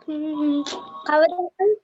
කවදාවත්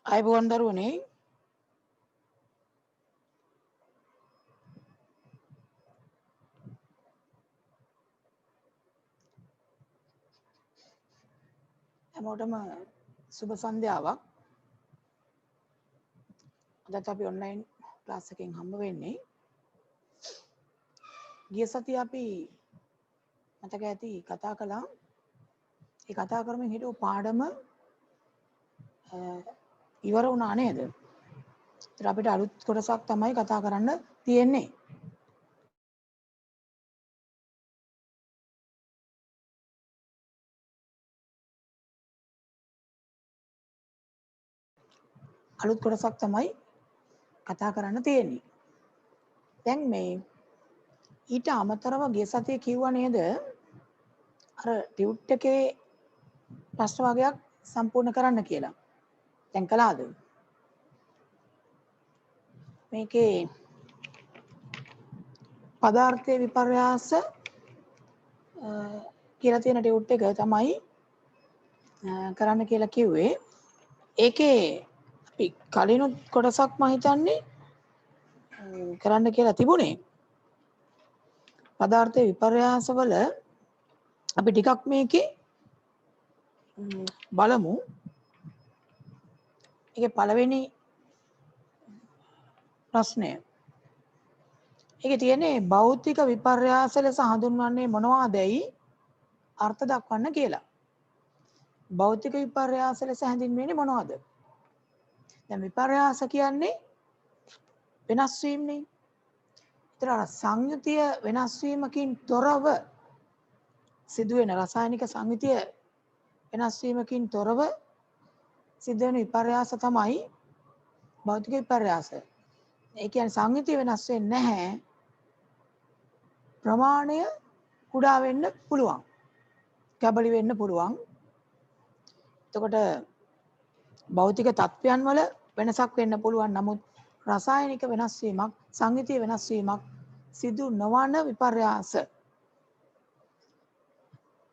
අයිබෝන් දරුවනේ හැමෝටම සුබ සන්ධ්‍යාවක්. අදත් අපි ඔන්ලයින් ක්ලාස් එකකින් හම්බ වෙන්නේ. ගිය සතියේ අපි මතක ඇති කතා කළා. ඒ කතා කරමින් හිටපු පාඩම ඉවර වුණා නේද? ඒත් අපිට අලුත් කොටසක් තමයි කතා කරන්න තියෙන්නේ. අලුත් කොටසක් තමයි කතා කරන්න තියෙන්නේ. දැන් මේ ඊට අමතරව ගිය සතියේ කිව්වා නේද? අර ටියුට් එකේ ප්‍රශ්න වගයක් සම්පූර්ණ කරන්න කියලා. දැන් කළාද? මේකේ පදාර්ථයේ විපර්යාස කියලා තියෙන ටියුට් එක තමයි කරන්න කියලා කිව්වේ. ඒකේ අපි කලිනුත් කොටසක් මම හිතන්නේ කරන්න කියලා තිබුණේ. පදාර්ථයේ විපර්යාස වල අපි ටිකක් මේකේ බලමු. ඒකේ පළවෙනි ප්‍රශ්නය. ඒකේ තියෙන්නේ භෞතික විපර්යාස ලෙස හඳුන්වන්නේ මොනවාදයි අර්ථ දක්වන්න කියලා. භෞතික විපර්යාස ලෙස හැඳින්වෙන්නේ මොනවද? දැන් විපර්යාස කියන්නේ වෙනස් වීමනේ. ඒතර සංයුතිය වෙනස් වීමකින් තොරව සිදුවෙන රසායනික සංයුතිය වෙනස් වීමකින් තොරව සිදුවෙන විපර්යාස තමයි භෞතික විපර්යාස. ඒ කියන්නේ සංයුතිය වෙනස් වෙන්නේ නැහැ. ප්‍රමාණය කුඩා වෙන්න පුළුවන්. කැබලි වෙන්න පුළුවන්. එතකොට භෞතික තත්ත්වයන් වල වෙනසක් වෙන්න පුළුවන්. නමුත් රසායනික වෙනස් වීමක්, සංයුතිය වෙනස් වීමක් සිදු නොවන විපර්යාස.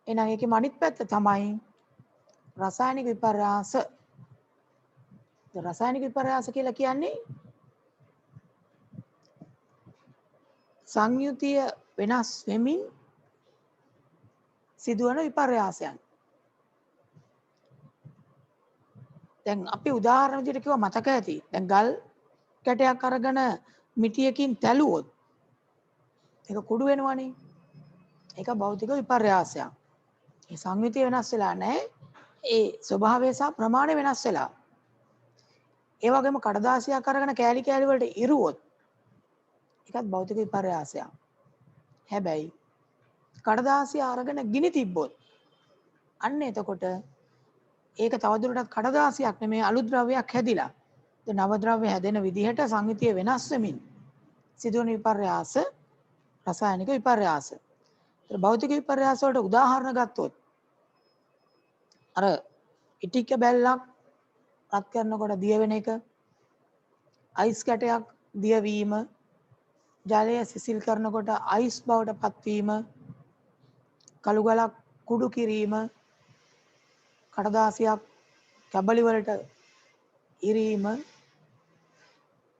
එහෙනම් ඒකේ අනිත් පැත්ත තමයි රසායනික විපර්යාස. රසායනික විපර්යාස කියලා කියන්නේ සංයුතිය වෙනස් වෙමින් සිදුවන විපර්යාසයන්. දැන් අපි උදාහරණ විදිහට කිව්වා මතක ඇති. දැන් ගල් කැටයක් අරගෙන මිටියකින් තැළුවොත් ඒක කුඩු වෙනවනේ. ඒක භෞතික විපර්යාසයක්. ඒ සංයුතිය වෙනස් වෙලා නැහැ. ඒ ස්වභාවය සහ ප්‍රමාණය වෙනස් වෙලා. ඒ වගේම කඩදාසියක් අරගෙන කෑලි කෑලි වලට ඉරුවොත් ඒකත් භෞතික විපර්යාසයක්. හැබැයි කඩදාසිය අරගෙන ගිනි තිබ්බොත් අන්න එතකොට ඒක තවදුරටත් කඩදාසියක් නෙමෙයි අලුත් ද්‍රව්‍යයක් හැදිලා. ඒ නව ද්‍රව්‍ය හැදෙන විදිහට සංයුතිය වෙනස් වෙමින් සිදුවන විපර්යාස රසායනික විපර්යාස. ඒ භෞතික විපර්යාස වලට උදාහරණ ගත්තොත් අර ඉටික බැල්ලක් රත් කරනකොට දිය වෙන එක, අයිස් කැටයක් දිය වීම, ජලය සිසිල් කරනකොට අයිස් බවට පත්වීම, කළු ගලක් කුඩු කිරීම, කඩදාසියක් කැබලි වලට ඉරීම,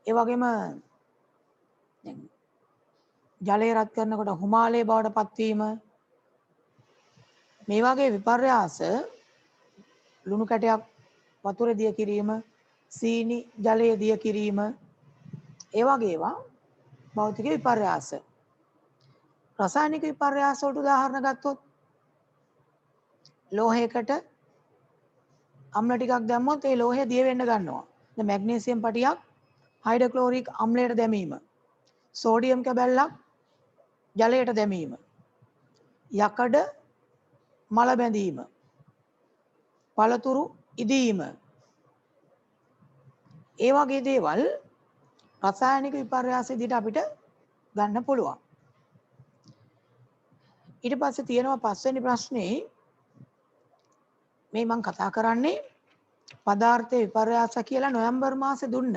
ඒ වගේම ජලය රත් කරනකොට හුමාලයේ බවට පත්වීම මේ වගේ විපර්යාස ලුණු කැටයක් වතුර දිය කිරීම සීනි ජලය දිය කිරීම ඒ වගේ ඒවා භෞතික විපර්යාස. රසායනික විපර්යාස වලට උදාහරණ ගත්තොත් ලෝහයකට අම්ල ටිකක් දැම්මොත් ඒ ලෝහය දිය වෙන්න ගන්නවා. දැන් මැග්නීසියම් පටියක් හයිඩ්‍රොක්ලෝරික් අම්ලයට දැමීම, සෝඩියම් කැබැල්ලක් ජලයට දැමීම, යකඩ මල බැඳීම, පළතුරු ඉදීම, ඒ වගේ දේවල් රසායනික විපර්යාස විදිහට අපිට ගන්න පුළුවන්. ඊට පස්සේ තියෙනවා පස්වෙනි ප්‍රශ්නේ මේ මම කතා කරන්නේ පදාර්ථ විපර්යාස කියලා නොවැම්බර් මාසේ දුන්න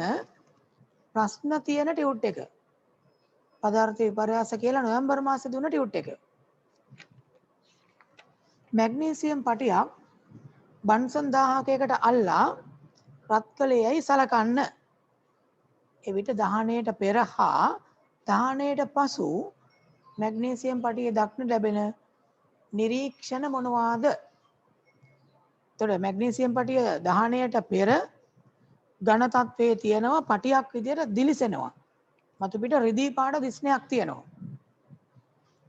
ප්‍රශ්න තියෙන ටියුට් එක. පදාර්ථ විපර්යාස කියලා නොවැම්බර් මාසේ දුන්න ටියුට් එක. මැග්නීසියම් පටියක් බන්සන් 1000කට අල්ලා රත් කළේයි සලකන්න. එවිට දහණයට පෙර හා දහණයට පසු මැග්නීසියම් පටියේ දක්න ලැබෙන නිරීක්ෂණ මොනවාද? එතකොට මැග්නීසියම් පටිය දහණයට පෙර ඝන තත්වයේ තියෙනවා පටියක් විදියට දිලිසෙනවා. මතු පිට රිදී පාට දිස්නයක් තියෙනවා.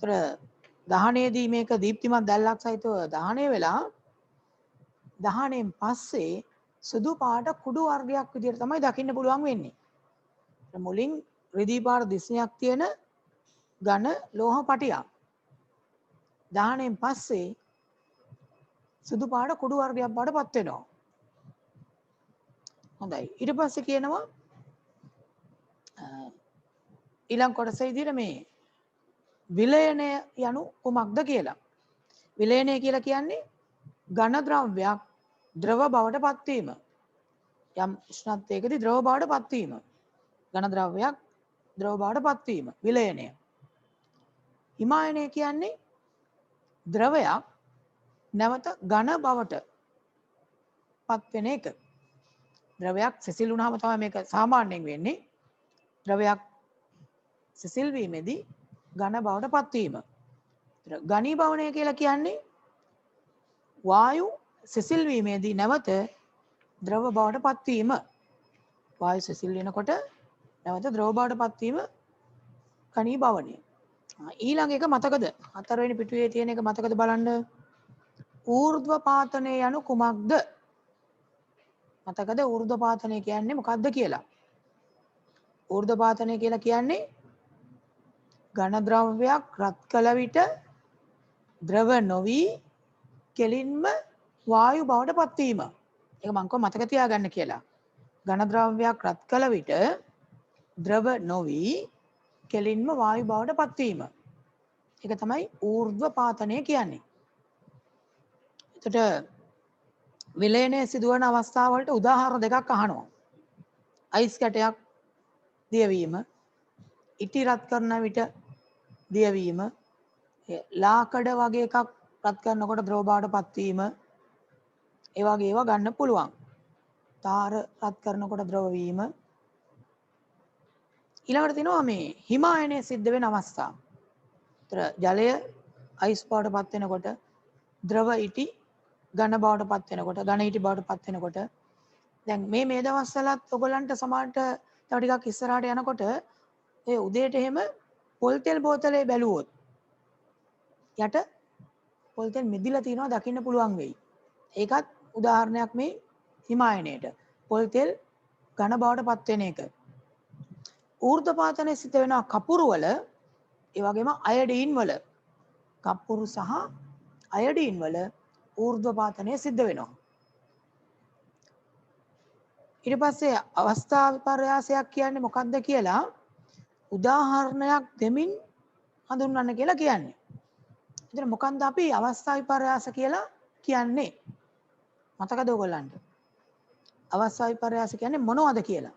එතකොට දහණයේදී මේක දීප්තිමත් දැල්ලක් සහිතව දහණය වෙලා දහණයෙන් පස්සේ සුදු පාට කුඩු වර්ගයක් විදියට තමයි දකින්න පුළුවන් වෙන්නේ. මුලින් රිදී පාට දිස්නයක් තියෙන ඝන ලෝහ පටියක්. දහණයෙන් පස්සේ සුදු පාට කුඩු වර්ගයක් බවට පත් වෙනවා. හොඳයි. ඊට පස්සේ කියනවා ඊළඟ කොටස විදිහට මේ විලයනය යනු කුමක්ද කියලා. විලයනය කියලා කියන්නේ ඝන ද්‍රව්‍යයක් ද්‍රව බවට පත්වීම. යම් උෂ්ණත්වයකදී ද්‍රව බවට පත්වීම. ඝන ද්‍රව්‍යයක් ද්‍රව බවට පත්වීම විලයනය. හිමායනය කියන්නේ ද්‍රවයක් නැවත ඝන බවට පත්වෙන එක. ද්‍රවයක් සිසිල් වුණාම තමයි මේක සාමාන්‍යයෙන් වෙන්නේ. ද්‍රවයක් සිසිල් වීමේදී ඝන බවට පත්වීම. ඝනීභවනය කියලා කියන්නේ වායු සිසිල් වීමේදී නැවත ද්‍රව බවට පත්වීම. වායු සිසිල් වෙනකොට නැවත ද්‍රව බවට පත්වීම ඝනීභවනය. ඊළඟ එක මතකද? හතරවෙනි පිටුවේ තියෙන එක මතකද බලන්න. ඌර්ධ්ව පාතනය යනු කුමක්ද? මතකද ඌර්ධ්ව පාතනය කියන්නේ මොකක්ද කියලා? ඌර්ධ්ව පාතනය කියලා කියන්නේ ඝන ද්‍රව්‍යයක් රත් කළ විට ද්‍රව නොවි කෙලින්ම වායු බවට පත්වීම. ඒක මම කොහොම මතක තියාගන්න කියලා. ඝන ද්‍රව්‍යයක් රත් කළ විට ද්‍රව නොවි කෙලින්ම වායු බවට පත්වීම. ඒක තමයි ඌර්ධ්ව පාතනය කියන්නේ. එතකොට විලයනය සිදුවන අවස්ථාවලට උදාහරණ දෙකක් අහනවා. අයිස් කැටයක් දියවීම, ඉටි රත් කරන විට දියවීම, ලාකඩ වගේ එකක් රත් කරනකොට ද්‍රව බවට පත්වීම, ඒ වගේ ඒවා ගන්න පුළුවන්. තාර රත් කරනකොට ද්‍රව වීම. ඊළඟට තියෙනවා මේ හිමායනය සිද්ධ වෙන අවස්ථා. ඒතර ජලය අයිස් බවට පත් වෙනකොට ද්‍රව ඉටි ඝන බවට පත් වෙනකොට ඝන ඉටි බවට පත් වෙනකොට දැන් මේ දවස්වලත් ඔයගලන්ට සමහරට තව ටිකක් ඉස්සරහට යනකොට ඒ උදේට එහෙම පොල් තෙල් බෝතලේ බැලුවොත් යට පොල් තෙල් මිදිලා තියෙනවා දකින්න පුළුවන් වෙයි. ඒකත් උදාහරණයක් මේ හිමායනයේට. පොල් තෙල් ඝන බවට පත් වෙන එක. ඌර්ධ පාතනයේ සිට වෙන කපුරු වල ඒ වගේම අයඩීන් වල කපුරු සහ අයඩීන් වල ඌර්ධ පාතනය සිද්ධ වෙනවා. ඊට පස්සේ අවස්ථා විපර්යාසයක් කියන්නේ මොකක්ද කියලා උදාහරණයක් දෙමින් හඳුන්වන්න කියලා කියන්නේ. එතන මොකන්ද අපි අවස්ථා විපර්යාස කියලා කියන්නේ? මතකද ඔයගොල්ලන්ට? අවස්ථා විපර්යාස කියන්නේ මොනවද කියලා?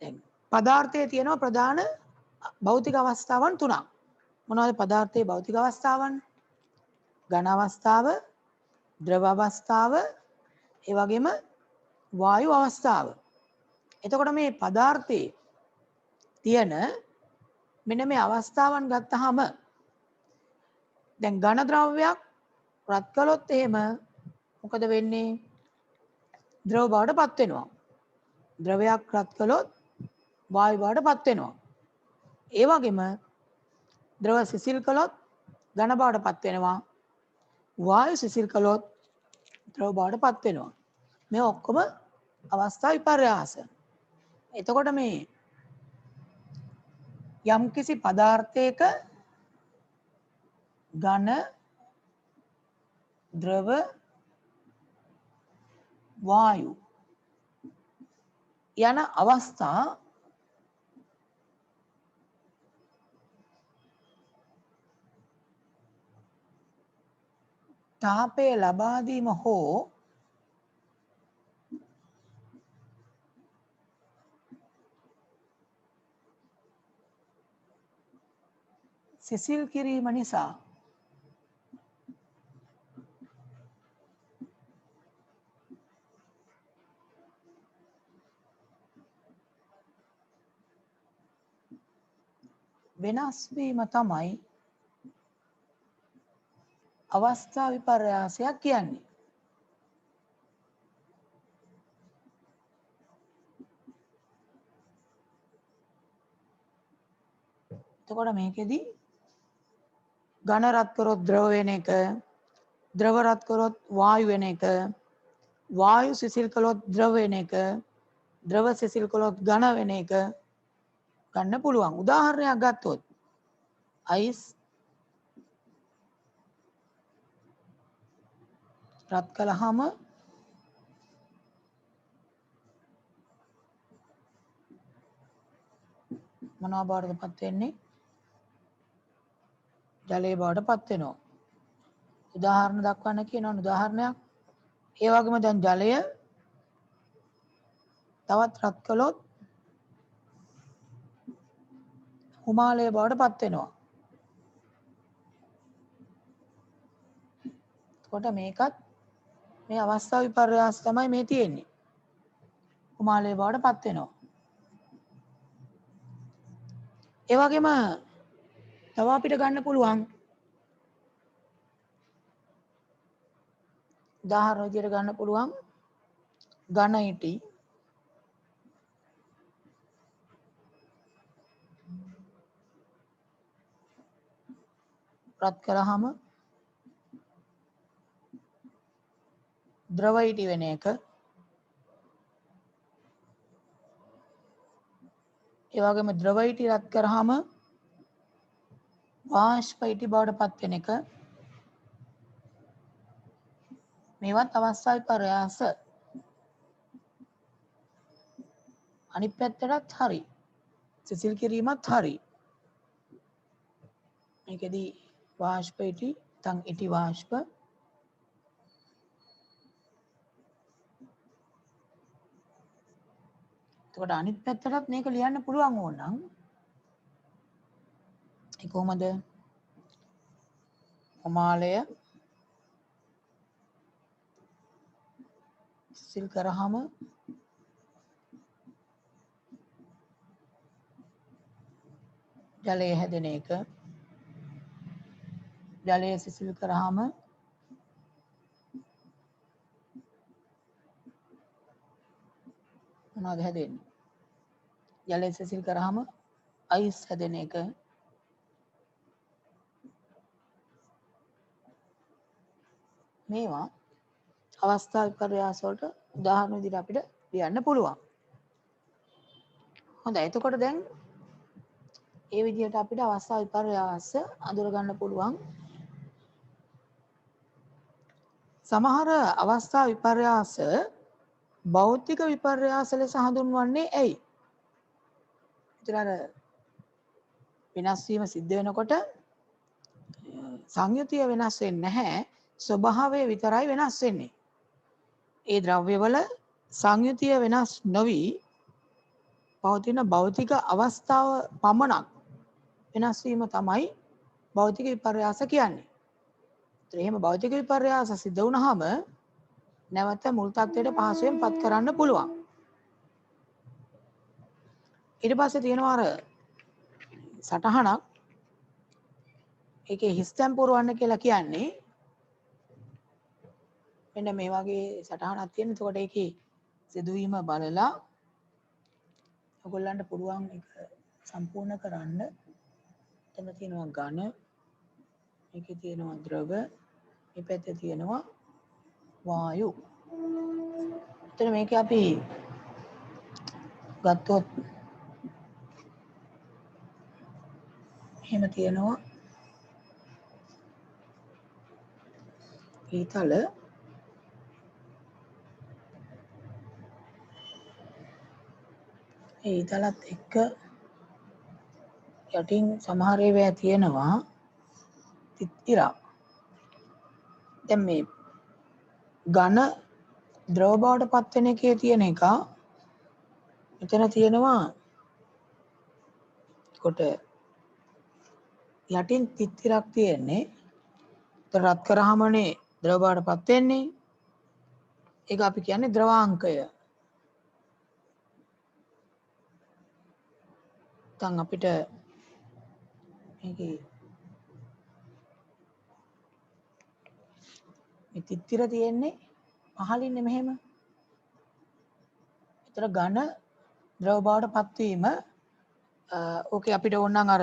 දැන් පදාර්ථයේ තියෙන ප්‍රධාන භෞතික අවස්ථාවන් තුනක්. මොනවද පදාර්ථයේ භෞතික අවස්ථාවන්? ඝන අවස්ථාව, ද්‍රව අවස්ථාව, ඒ වගේම වායු අවස්ථාව. එතකොට මේ පදාර්ථයේ තියෙන මෙන්න මේ අවස්ථාවන් ගත්තාම දැන් ඝන ද්‍රව්‍යයක් රත් කළොත් එහෙම මොකද වෙන්නේ? ද්‍රව බවට පත් වෙනවා. ද්‍රවයක් රත් කළොත් වායු බවට පත් වෙනවා. ඒ වගේම ද්‍රව සිසිල් කළොත් ඝන බවට පත් වෙනවා. වායු සිසිල් කළොත් ද්‍රව බවට පත් වෙනවා. මේ ඔක්කොම අවස්ථා විපර්යාස. එතකොට මේ යම්කිසි පදාර්ථයක ඝන ද්‍රව වායු යන අවස්ථා තාපය ලබා දීම හෝ සිසිල් කිරීම නිසා වෙනස් වීම තමයි අවස්ථා විපර්යාසයක් කියන්නේ. එතකොට මේකෙදි ඝන රත් කරොත් ද්‍රව වෙන එක, ද්‍රව රත් කරොත් වායු වෙන එක, වායු සිසිල් කළොත් ද්‍රව වෙන එක, ද්‍රව සිසිල් කළොත් ඝන වෙන එක ගන්න පුළුවන්. උදාහරණයක් ගත්තොත් අයිස් රත් කළාම මොනවා බවටද පත් වෙන්නේ? ජලය බවට පත් වෙනවා. උදාහරණ දක්වන්න කියනවා උදාහරණයක්. ඒ වගේම දැන් ජලය තවත් රත් කළොත් හිමාලය බවට පත් වෙනවා. එතකොට මේකත් මේ අවස්ථා විපර්යාස තමයි මේ තියෙන්නේ. හිමාලය බවට පත් වෙනවා. ඒ වගේම තව අපිට ගන්න පුළුවන් උදාහරණ විදියට ගන්න පුළුවන් ඝන ඉටි රත් කරාම ද්‍රව ඉටි වෙන එක. ඒ වගේම ද්‍රව ඉටි රත් කරාම වාෂ්ප ඉටි බවට පත් වෙන එක. මේවත් අවස්ථා විපර්යාස. අනිත් පැත්තටත් හරි. සිසිල් කිරීමත් හරි. මේකෙදි වාෂ්ප ඉටි, තන් ඉටි වාෂ්ප එතකොට අනිත් පැත්තටත් මේක ලියන්න පුළුවන් ඕනනම් ඒ කොහොමද? හිමාලය සිසිල් කරාම ජලය හැදෙන එක. ජලය සිසිල් කරාම මොනවද හැදෙන්නේ? ජලය සිසිල් කරාම අයිස් හැදෙන එක. මේවා අවස්ථා විපර්යාස වලට උදාහරණ විදිහට අපිට ලියන්න පුළුවන්. හොඳයි. එතකොට දැන් ඒ විදිහට අපිට අවස්ථා විපර්යාස අඳුර ගන්න පුළුවන්. සමහර අවස්ථා විපර්යාස භෞතික විපර්යාස ලෙස හඳුන්වන්නේ ඇයි? ඒතර වෙනස් වීම සිද්ධ වෙනකොට සංයුතිය වෙනස් වෙන්නේ නැහැ. ස්වභාවය විතරයි වෙනස් වෙන්නේ. ඒ ද්‍රව්‍යවල සංයුතිය වෙනස් නොවි පවතින භෞතික අවස්ථාව පමණක් වෙනස් වීම තමයි භෞතික විපර්යාස කියන්නේ. එහෙම භෞතික විපර්යාස සිද්ධ වුණාම නැවත මුල් තත්ත්වයට පහසුවෙන් පත් කරන්න පුළුවන්. ඊට පස්සේ තියෙනවා අර සටහනක් ඒකේ හිස්තැන් පුරවන්න කියලා කියන්නේ මෙන්න මේ වගේ සටහනක් තියෙන. එතකොට ඒකේ සිදුවීම බලලා ඔයගොල්ලන්ට පුළුවන් ඒක සම්පූර්ණ කරන්න. එතන තියෙනවා ඝන, මේකේ තියෙනවා ද්‍රව, මේ පැත්තේ තියෙනවා වායු. එතන මේකේ අපි ගත්තොත් එහෙම තියෙනවා ඊතල, ඒ ඊතලත් එක්ක යටින් සමහර ඒවා තියෙනවා තිත්තිරා. දැන් මේ ඝන ද්‍රව බවට පත් වෙන එකේ තියෙන එක මෙතන තියෙනවා. කොට යටින් තිත්තිරක් තියෙන්නේ. ඒතර රත් කරාමනේ ද්‍රව බවට පත් වෙන්නේ. ඒක අපි කියන්නේ ද්‍රවාංකය. දැන් අපිට මේකේ මේ තිත්තිර තියෙන්නේ පහළින්නේ මෙහෙම. ඒතර ඝන ද්‍රව බවට පත්වීම ඕකේ අපිට ඕනනම් අර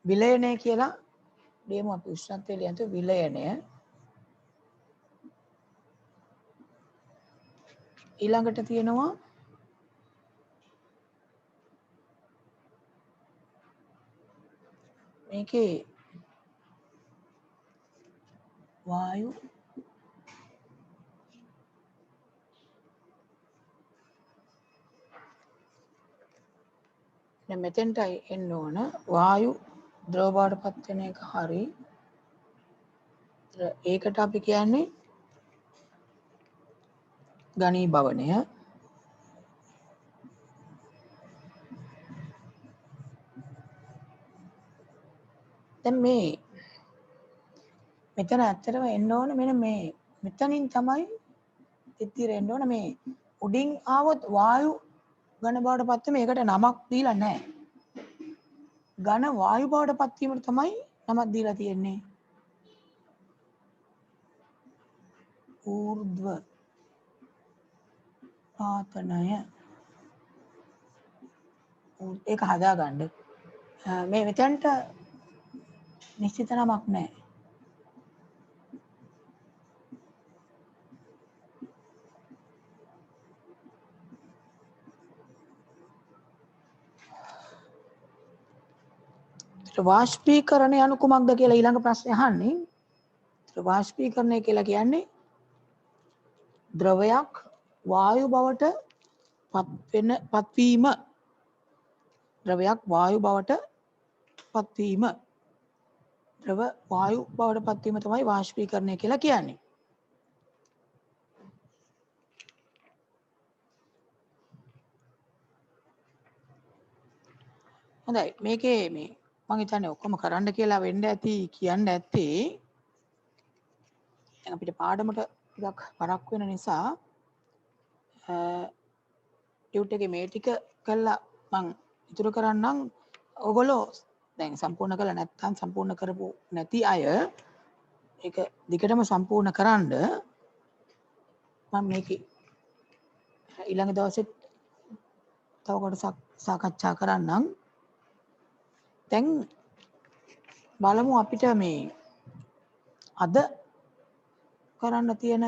විලයනය කියලා දෙමු. අපි උෂ්ණත්වය ලියන්ත විලයනය. ඊළඟට තියෙනවා මේකේ වායු, දැන් මෙතෙන්ටයි එන්න ඕන. වායු ද්‍රව බවට පත් වෙන එක හරි. ඒකට අපි කියන්නේ ඝනීභවනය. දැන් මේ මෙතන ඇත්තටම එන්න ඕන මෙන්න මේ මෙතනින් තමයි තිත්තිර එන්න ඕන. මේ උඩින් ආවොත් වායු ඝන බවට පත් වෙන මේකට නමක් දීලා නැහැ. ඝන වායු බවට පත් වීමට තමයි නමක් දීලා තියෙන්නේ. ඌර්ධ්ව පාතනය. ඒක හදාගන්න. මේ මෙතනට නිශ්චිත නමක් නැහැ. වාෂ්පීකරණය anu කුමක්ද කියලා ඊළඟ ප්‍රශ්නේ අහන්නේ. වාෂ්පීකරණය කියලා කියන්නේ ද්‍රවයක් වායු බවට පත්වීම. ද්‍රවයක් වායු බවට පත්වීම. ද්‍රව වායු බවට පත්වීම තමයි වාෂ්පීකරණය කියලා කියන්නේ. හොඳයි. මේකේ මේ මම හිතන්නේ ඔක්කොම කරන්න කියලා වෙන්න ඇති කියන්න ඇත්තේ. දැන් අපිට පාඩමට ටිකක් පරක් වෙන නිසා ටියුට් එකේ මේ ටික කළා මම ඉතුරු කරන්නම්. ඔයගොල්ලෝ දැන් සම්පූර්ණ කළා නැත්නම් සම්පූර්ණ කරපු නැති අය ඒක දිගටම සම්පූර්ණ කරන්න මම මේකේ ඊළඟ දවසේ තව කොටසක් සාකච්ඡා කරන්නම්. දැන් බලමු අපිට මේ අද කරන්න තියෙන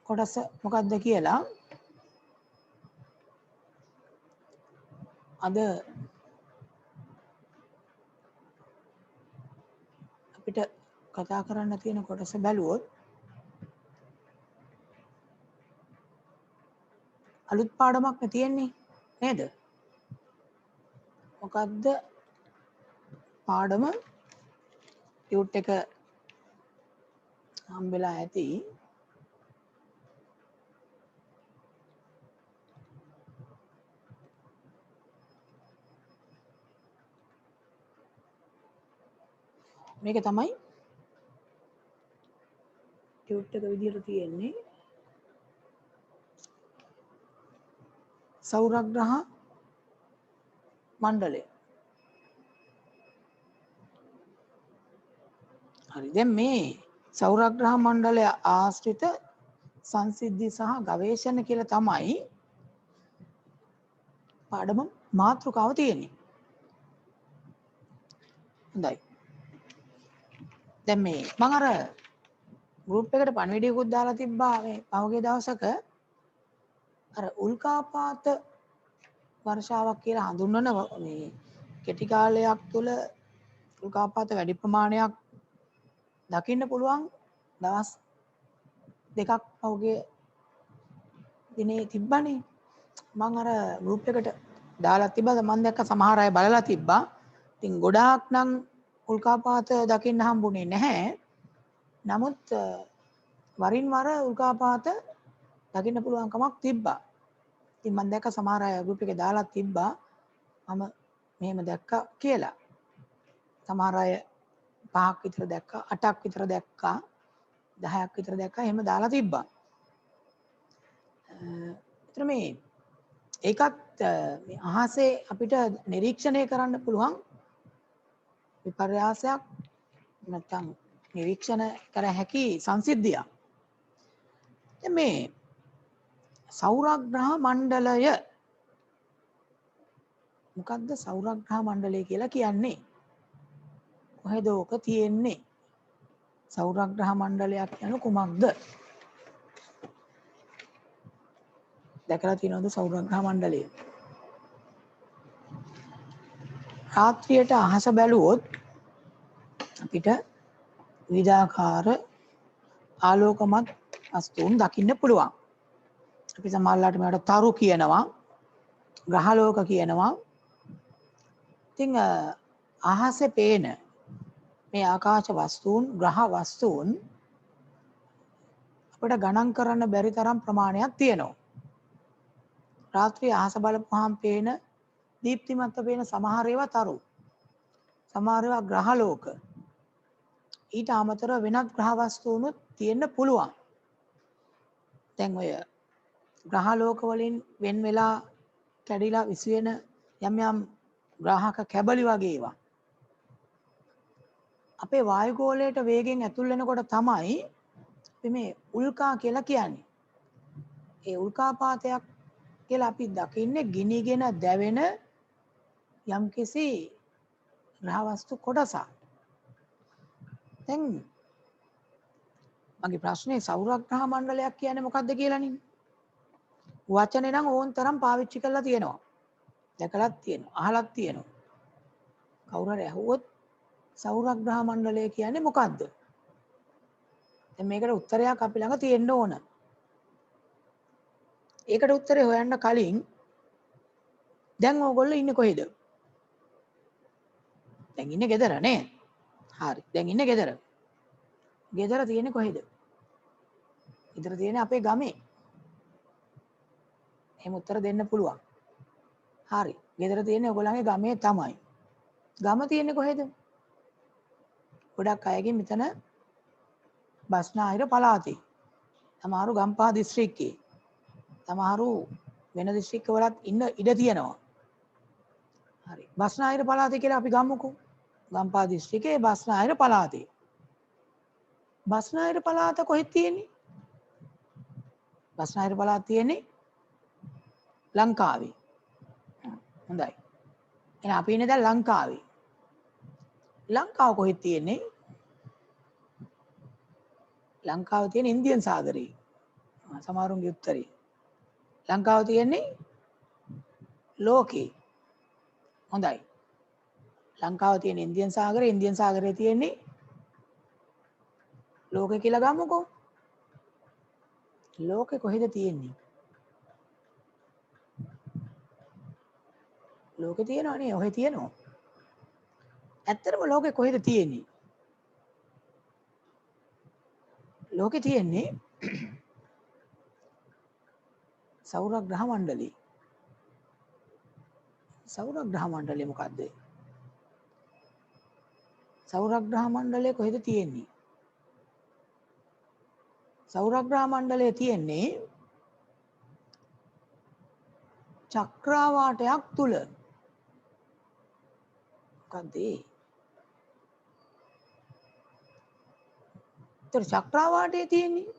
කොටස මොකක්ද කියලා. අද අපිට කතා කරන්න තියෙන කොටස බැලුවොත් අලුත් පාඩමක් තියෙන්නේ නේද? මොකක්ද පාඩම? ටියුට් එක හම්බෙලා ඇති. මේක තමයි ටියුට් එක විදිහට තියෙන්නේ. සෞරග්‍රහ මණ්ඩලය. හරි. දැන් මේ සෞරග්‍රහ මණ්ඩලය ආශ්‍රිත සංසිද්ධි සහ ගවේෂණ කියලා තමයි පාඩම මාතෘකාව තියෙන්නේ. හොඳයි. දැන් මේ මම අර ගෲප් එකට පණිවිඩයකුත් දාලා තිබ්බා මේ පහුගිය දවසක අර උල්කාපාත වර්ෂාවක් කියලා හඳුන්වන මේ කෙටි කාලයක් තුළ උල්කාපාත වැඩි ප්‍රමාණයක් දකින්න පුළුවන් දවස් දෙකක් පහුගිය දිනේ තිබ්බනේ. මම අර ගෲප් එකට දාලා තිබ්බා. මම දැක්ක සමහර අය බලලා තිබ්බා. ඉතින් ගොඩාක් නම් උල්කාපාත දකින්න හම්බුනේ නැහැ. නමුත් වරින් වර උල්කාපාත දකින්න පුළුවන්කමක් තිබ්බා. ඉතින් මම දැක්ක සමහර අය ගෲප් එකේ දාලා තිබ්බා මම මෙහෙම දැක්කා කියලා. සමහර අය 5ක් විතර දැක්කා, 8ක් විතර දැක්කා, 10ක් විතර දැක්කා. එහෙම දාලා තිබ්බා. ඒතර මේ ඒකත් මේ අහසේ අපිට නිරීක්ෂණය කරන්න පුළුවන් විපර්යාසයක් නැත්නම් නිරීක්ෂණ කර හැකි සංසිද්ධියක්. දැන් මේ සෞරග්‍රහ මණ්ඩලය මොකක්ද සෞරග්‍රහ මණ්ඩලය කියලා කියන්නේ? කොහෙද ඕක තියෙන්නේ? සෞරග්‍රහ මණ්ඩලයක් කියන්නේ කුමක්ද? දැකලා තියෙනවද සෞරග්‍රහ මණ්ඩලය? රාත්‍රියට අහස බැලුවොත් අපිට විවිධාකාර ආලෝකමත් වස්තුන් දකින්න පුළුවන්. අපි සමහරවිට මේවට තරු කියනවා, ග්‍රහලෝක කියනවා. ඉතින් අහසේ පේන මේ ආකාශ වස්තුන්, ග්‍රහ වස්තුන් අපිට ගණන් කරන්න බැරි තරම් ප්‍රමාණයක් තියෙනවා. රාත්‍රියේ අහස බලපුවාම පේන දීප්තිමත්ව පේන සමහර ඒවා තරු. සමහර ඒවා ග්‍රහලෝක. ඊට අමතරව වෙනත් ග්‍රහ වස්තුනුත් තියෙන්න පුළුවන්. දැන් ඔය ග්‍රහලෝක වලින් වෙන් වෙලා කැඩිලා විසිවෙන යම් යම් ග්‍රාහක කැබලි වගේ ඒවා අපේ වායුගෝලයට වේගෙන් ඇතුල් වෙනකොට තමයි අපි මේ උල්කා කියලා කියන්නේ. ඒ උල්කාපාතයක් කියලා අපි දකින්නේ ගිනිගෙන දැවෙන යම්කිසි ග්‍රහ වස්තු කොටසක්. දැන් මගේ ප්‍රශ්නේ සෞරග්‍රහ මණ්ඩලයක් කියන්නේ මොකක්ද කියලානේ. වචනේ නම් ඕන් තරම් පාවිච්චි කරලා තියෙනවා. දැකලත් තියෙනවා, අහලත් තියෙනවා. කවුරු හරි අහුවොත් සෞරග්‍රහ මණ්ඩලය කියන්නේ මොකක්ද? දැන් මේකට උත්තරයක් අපි ළඟ තියෙන්න ඕන. ඒකට උත්තරේ හොයන්න කලින් දැන් ඕගොල්ලෝ ඉන්නේ කොහෙද? දැන් ඉන්නේ ගෙදර නේ? හරි. දැන් ඉන්නේ ගෙදර. ගෙදර තියෙන්නේ කොහෙද? ගෙදර තියෙන්නේ අපේ ගමේ. එහෙම උත්තර දෙන්න පුළුවන්. හරි. ගෙදර තියෙන්නේ ඔයගොල්ලන්ගේ ගමේ තමයි. ගම තියෙන්නේ කොහෙද? ගොඩක් අයගේ මෙතන බස්නාහිර පළාතේ. සමහරු ගම්පහ දිස්ත්‍රික්කේ. සමහරු වෙන දිස්ත්‍රික්කවලත් ඉන්න ඉඩ තියෙනවා. හරි. බස්නාහිර පළාතේ කියලා අපි ගමුකෝ. ගම්පහ දිස්ත්‍රික්කේ බස්නාහිර පළාතේ. බස්නාහිර පළාත කොහෙද තියෙන්නේ? බස්නාහිර පළාත තියෙන්නේ ලංකාවේ. හොඳයි. එහෙනම් අපි ඉන්නේ දැන් ලංකාවේ. ලංකාව කොහෙද තියෙන්නේ? ලංකාව තියෙන ඉන්දියන් සාගරේ. සමහරුන්ගේ උත්තරේ. ලංකාව තියෙන්නේ ලෝකේ. හොඳයි. ලංකාව තියෙන ඉන්දියන් සාගරේ, ඉන්දියන් සාගරේ තියෙන්නේ ලෝකේ කියලා ගමුකෝ. ලෝකේ කොහෙද තියෙන්නේ? ලෝකේ තියෙනවා නේ, ඔහෙ තියෙනවා. ඇත්තටම ලෝකේ කොහෙද තියෙන්නේ? ලෝකේ තියෙන්නේ සෞරග්‍රහ මණ්ඩලේ. සෞරග්‍රහ මණ්ඩලය මොකද්ද? සෞරග්‍රහ මණ්ඩලය කොහෙද තියෙන්නේ? සෞරග්‍රහ මණ්ඩලය තියෙන්නේ චක්‍රාවාටයක් තුල මොකද්ද ඒ? ඒතර චක්‍රාවාටයේ තියෙන්නේ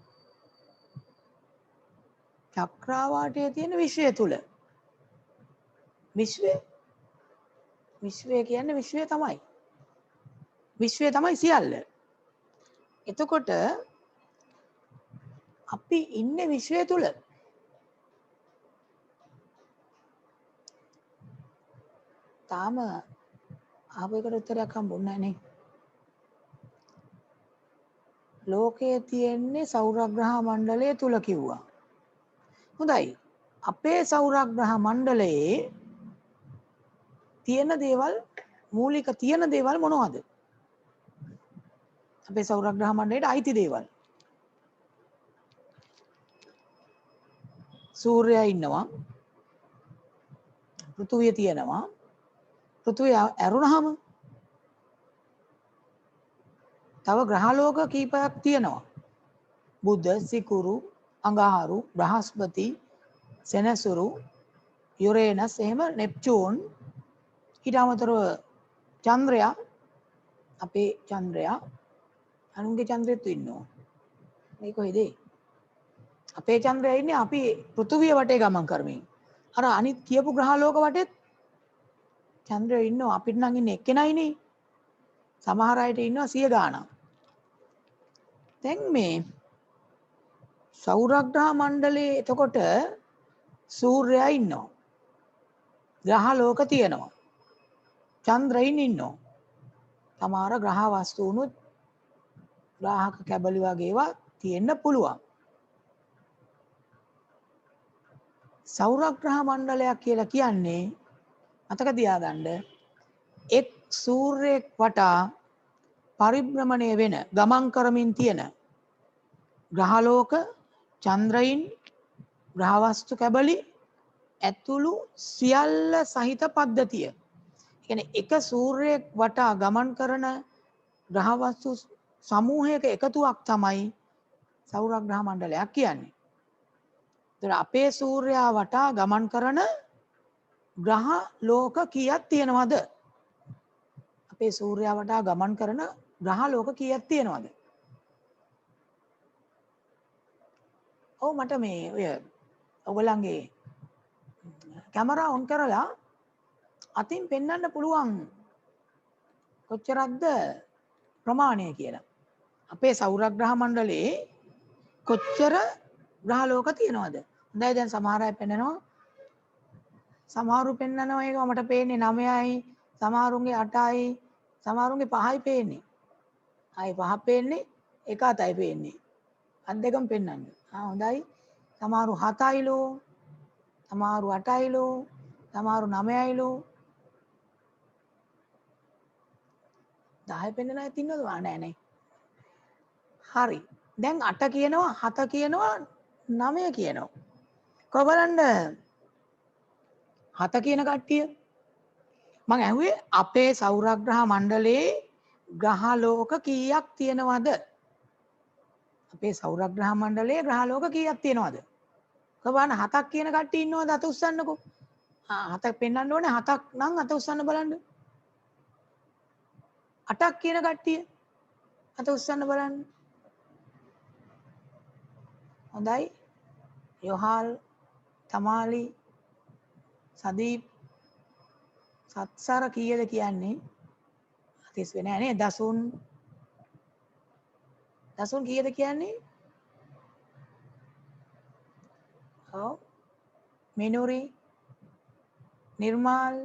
චක්‍රාවාටයේ තියෙන විශ්වය තුල. විශ්වය කියන්නේ විශ්වය තමයි. විශ්වය තමයි සියල්ල. එතකොට අපි ඉන්නේ විශ්වය තුල. තාම ආපු එකට උත්තරයක් හම්බුන්නේ නැහැ නේ. ලෝකයේ තියෙන්නේ සෞරග්‍රහ මණ්ඩලය තුල කිව්වා. හොඳයි. අපේ සෞරග්‍රහ මණ්ඩලයේ තියෙන දේවල් මූලික තියෙන දේවල් මොනවද? අපේ සෞරග්‍රහ මණ්ඩලයට අයිති දේවල්. සූර්යයා ඉන්නවා. පෘථුවිය තියෙනවා. පෘථුවිය ඇරුණාම තව ග්‍රහලෝක කීපයක් තියෙනවා. බුධ, සිකුරු, අඟහරු, බ්‍රහස්පති, සෙනසුරු, යුරේනස්, එහෙම නෙප්චූන්, ඊට අමතරව චන්ද්‍රයා, අපේ චන්ද්‍රයා, අනුන්ගේ චන්ද්‍රෙත් ඉන්නවා. මේ කොහෙද? අපේ චන්ද්‍රයා ඉන්නේ අපි පෘථුවිය වටේ ගමන් කරමින්. අර අනිත් කියපු ග්‍රහලෝක වටේත් චන්ද්‍රයා ඉන්නවා. අපිට නම් ඉන්නේ එක්කෙනයිනේ. සමහර අයට ඉන්නවා 100 ගාණක්. දැන් මේ සෞරග්‍රහ මණ්ඩලයේ එතකොට සූර්යයා ඉන්නවා. ග්‍රහ ලෝක තියෙනවා. චන්ද්‍රයින් ඉන්නවා. සමහර ග්‍රහ වස්තුනුත් ග්‍රාහක කැබලි වගේ ඒවා තියෙන්න පුළුවන්. සෞරග්‍රහ මණ්ඩලයක් කියලා කියන්නේ මතක තියාගන්න එක් සූර්යයෙක් වටා පරිභ්‍රමණය වෙන ගමන් කරමින් තියෙන ග්‍රහලෝක, චන්ද්‍රයින්, ග්‍රහවස්තු කැබලි ඇතුළු සියල්ල සහිත පද්ධතිය. කියන්නේ එක සූර්යයෙක් වටා ගමන් කරන ග්‍රහවස්තු සමූහයක එකතුවක් තමයි සෞරග්‍රහ මණ්ඩලයක් කියන්නේ. ඒතර අපේ සූර්යයා වටා ගමන් කරන ග්‍රහ ලෝක කීයක් තියෙනවද? අපේ සූර්යයා වටා ගමන් කරන ග්‍රහ ලෝක කීයක් තියෙනවද? ඔව් මට මේ ඔය ඔයගොල්ලන්ගේ කැමරා ඔන් කරලා අතින් පෙන්වන්න පුළුවන් කොච්චරක්ද ප්‍රමාණය කියලා. අපේ සෞරග්‍රහ මණ්ඩලයේ කොච්චර ග්‍රහ ලෝක තියෙනවද? හොඳයි දැන් සමහර අය පෙන්නනවා. සමහරු පෙන්නනවා ඒක මට පේන්නේ 9යි, සමහරුන්ගේ 8යි, සමහරුන්ගේ 5යි පේන්නේ. ආයි 5ක් පේන්නේ, එක 7යි පේන්නේ. අත් දෙකම පෙන්වන්න. හොඳයි. සමහරු 7යිලෝ, සමහරු 8යිලෝ, සමහරු 9යිලෝ. 10 පෙන්නන අයත් ඉන්නවද? නෑ නේ. හරි. දැන් 8 කියනවා, 7 කියනවා, 9 කියනවා. කො බලන්න 7 කියන කට්ටිය මම ඇහුවේ අපේ සෞරග්‍රහ මණ්ඩලයේ ග්‍රහ ලෝක කීයක් තියෙනවද? අපේ සෞරග්‍රහ මණ්ඩලයේ ග්‍රහ ලෝක කීයක් තියෙනවද? කො බලන්න 7ක් කියන කට්ටිය ඉන්නවද? අත උස්සන්නකෝ. 7ක් පෙන්වන්න ඕනේ. 7ක් නම් අත උස්සන්න බලන්න. 8ක් කියන කට්ටිය අත උස්සන්න බලන්න. හොඳයි. යොහල්, තමාලි, සදීප්, සත්සර කීයද කියන්නේ? අතිස් වෙන්නේ නැහැ නේ. දසුන් කීයද කියන්නේ? ඔව්. මිනුරි, නිර්මාල්.